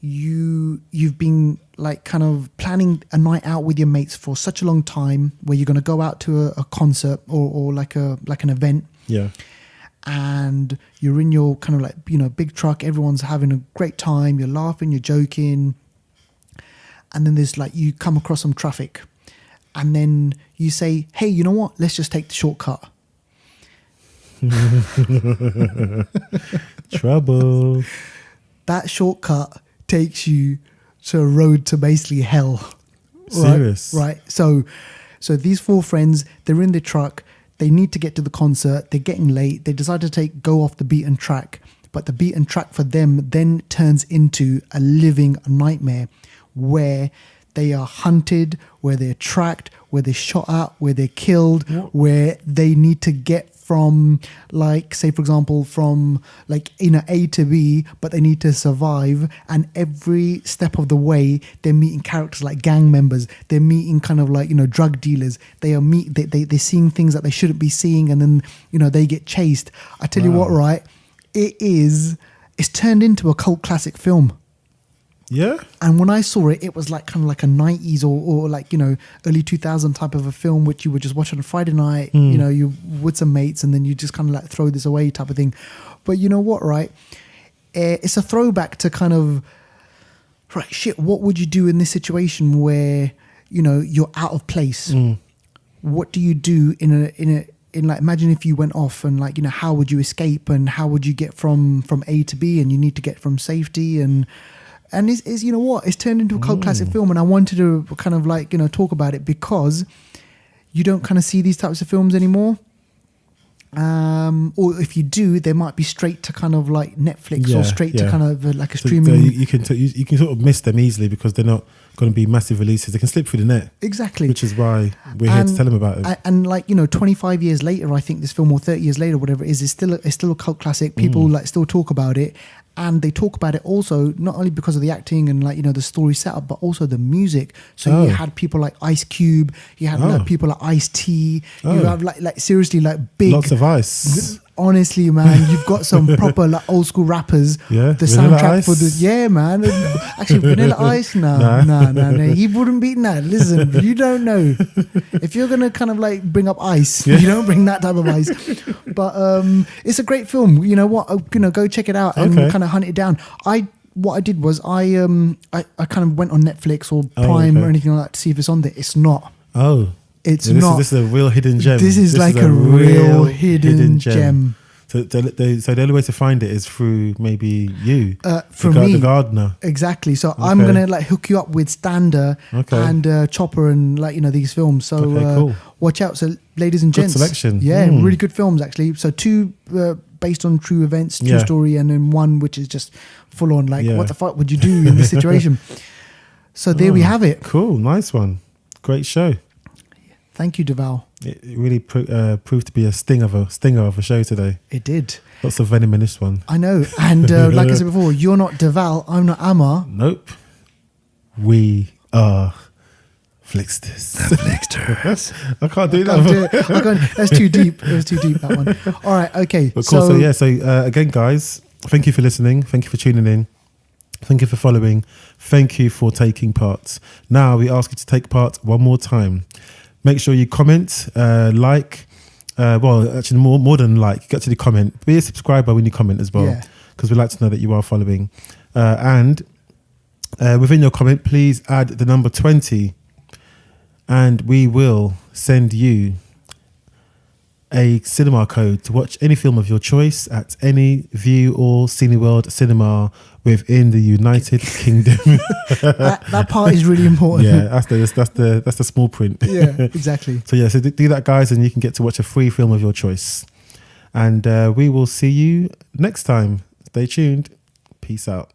You've been like kind of planning a night out with your mates for such a long time, where you're going to go out to a concert or like an event, Yeah. And you're in your kind of like, you know, big truck. Everyone's having a great time. You're laughing, you're joking. And then there's like, you come across some traffic. And then you say, hey, you know what? Let's just take the shortcut. Trouble. That shortcut takes you to a road to basically hell. Serious. Right. So these four friends, they're in the truck. They need to get to the concert. They're getting late. They decide to go off the beaten track. But the beaten track for them then turns into a living nightmare where they are hunted, where they're tracked, where they're shot at, where they're killed, where they need to get from, like, say, for example, from like A to B, but they need to survive. And every step of the way, they're meeting characters like gang members. They're meeting kind of like, you know, drug dealers. They're seeing things that they shouldn't be seeing, and then, you know, they get chased. I tell you what, right? It's turned into a cult classic film. Yeah. And when I saw it, it was like kind of like a 90s or like, you know, early 2000 type of a film, which you would just watch on a Friday night, you know, you with some mates, and then you just kind of like throw this away type of thing. But you know what, right? It's a throwback to kind of, right, shit, what would you do in this situation where, you know, you're out of place? What do you do in like, imagine if you went off and like, you know, how would you escape and how would you get from A to B, and you need to get from safety, and it's you know what, it's turned into a cult classic film. And I wanted to kind of like, you know, talk about it because you don't kind of see these types of films anymore. Or if you do, they might be straight to kind of like Netflix or straight to kind of like a streaming. You can sort of miss them easily because they're not going to be massive releases. They can slip through the net. Exactly. Which is why we're here to tell them about it. And like, you know, 25 years later, I think this film, or 30 years later, whatever it is still a cult classic. People like still talk about it. And they talk about it also not only because of the acting and like, you know, the story setup, but also the music. So you had people like Ice Cube, you had like people like Ice-T, you have like seriously like big, lots of ice. Honestly, man, you've got some proper like old school rappers. Yeah, the Vanilla soundtrack Ice. for the man. Actually, Vanilla Ice, no, he wouldn't beat that. Listen, you don't know if you're gonna kind of like bring up ice. You don't bring that type of ice. But it's a great film. You know what? You know, go check it out and kind of hunt it down. What I did was I kind of went on Netflix or Prime or anything like that to see if it's on there. It's not. Oh. It's not. This is a real hidden gem. This is like a real hidden gem. So the only way to find it is through maybe you, for me, the gardener. Exactly. So I'm gonna like hook you up with Stander and Chopper and like, you know, these films. So cool. Watch out. So ladies and gents, good selection. Yeah, really good films actually. So two based on true events, true story, and then one which is just full on like, what the fuck would you do in this situation? So there we have it. Cool, nice one, great show. Thank you, Deval. It really proved to be a stinger of a show today. It did. Lots of venom in this one. I know. And like I said before, you're not Deval, I'm not Amma. Nope. We are Flixters. Flixters. I can't do that. That's too deep. It was too deep, that one. All right, okay. But cool. So again, guys, thank you for listening. Thank you for tuning in. Thank you for following. Thank you for taking part. Now we ask you to take part one more time. Make sure you comment, like, well, actually more than like, get to the comment. Be a subscriber when you comment as well, because we'd like to know that you are following. And within your comment, please add the number 20, and we will send you a cinema code to watch any film of your choice at any View or Cineworld cinema within the United Kingdom. that part is really important. Yeah, that's the small print. Yeah, exactly. So do that, guys, and you can get to watch a free film of your choice. And we will see you next time. Stay tuned. Peace out.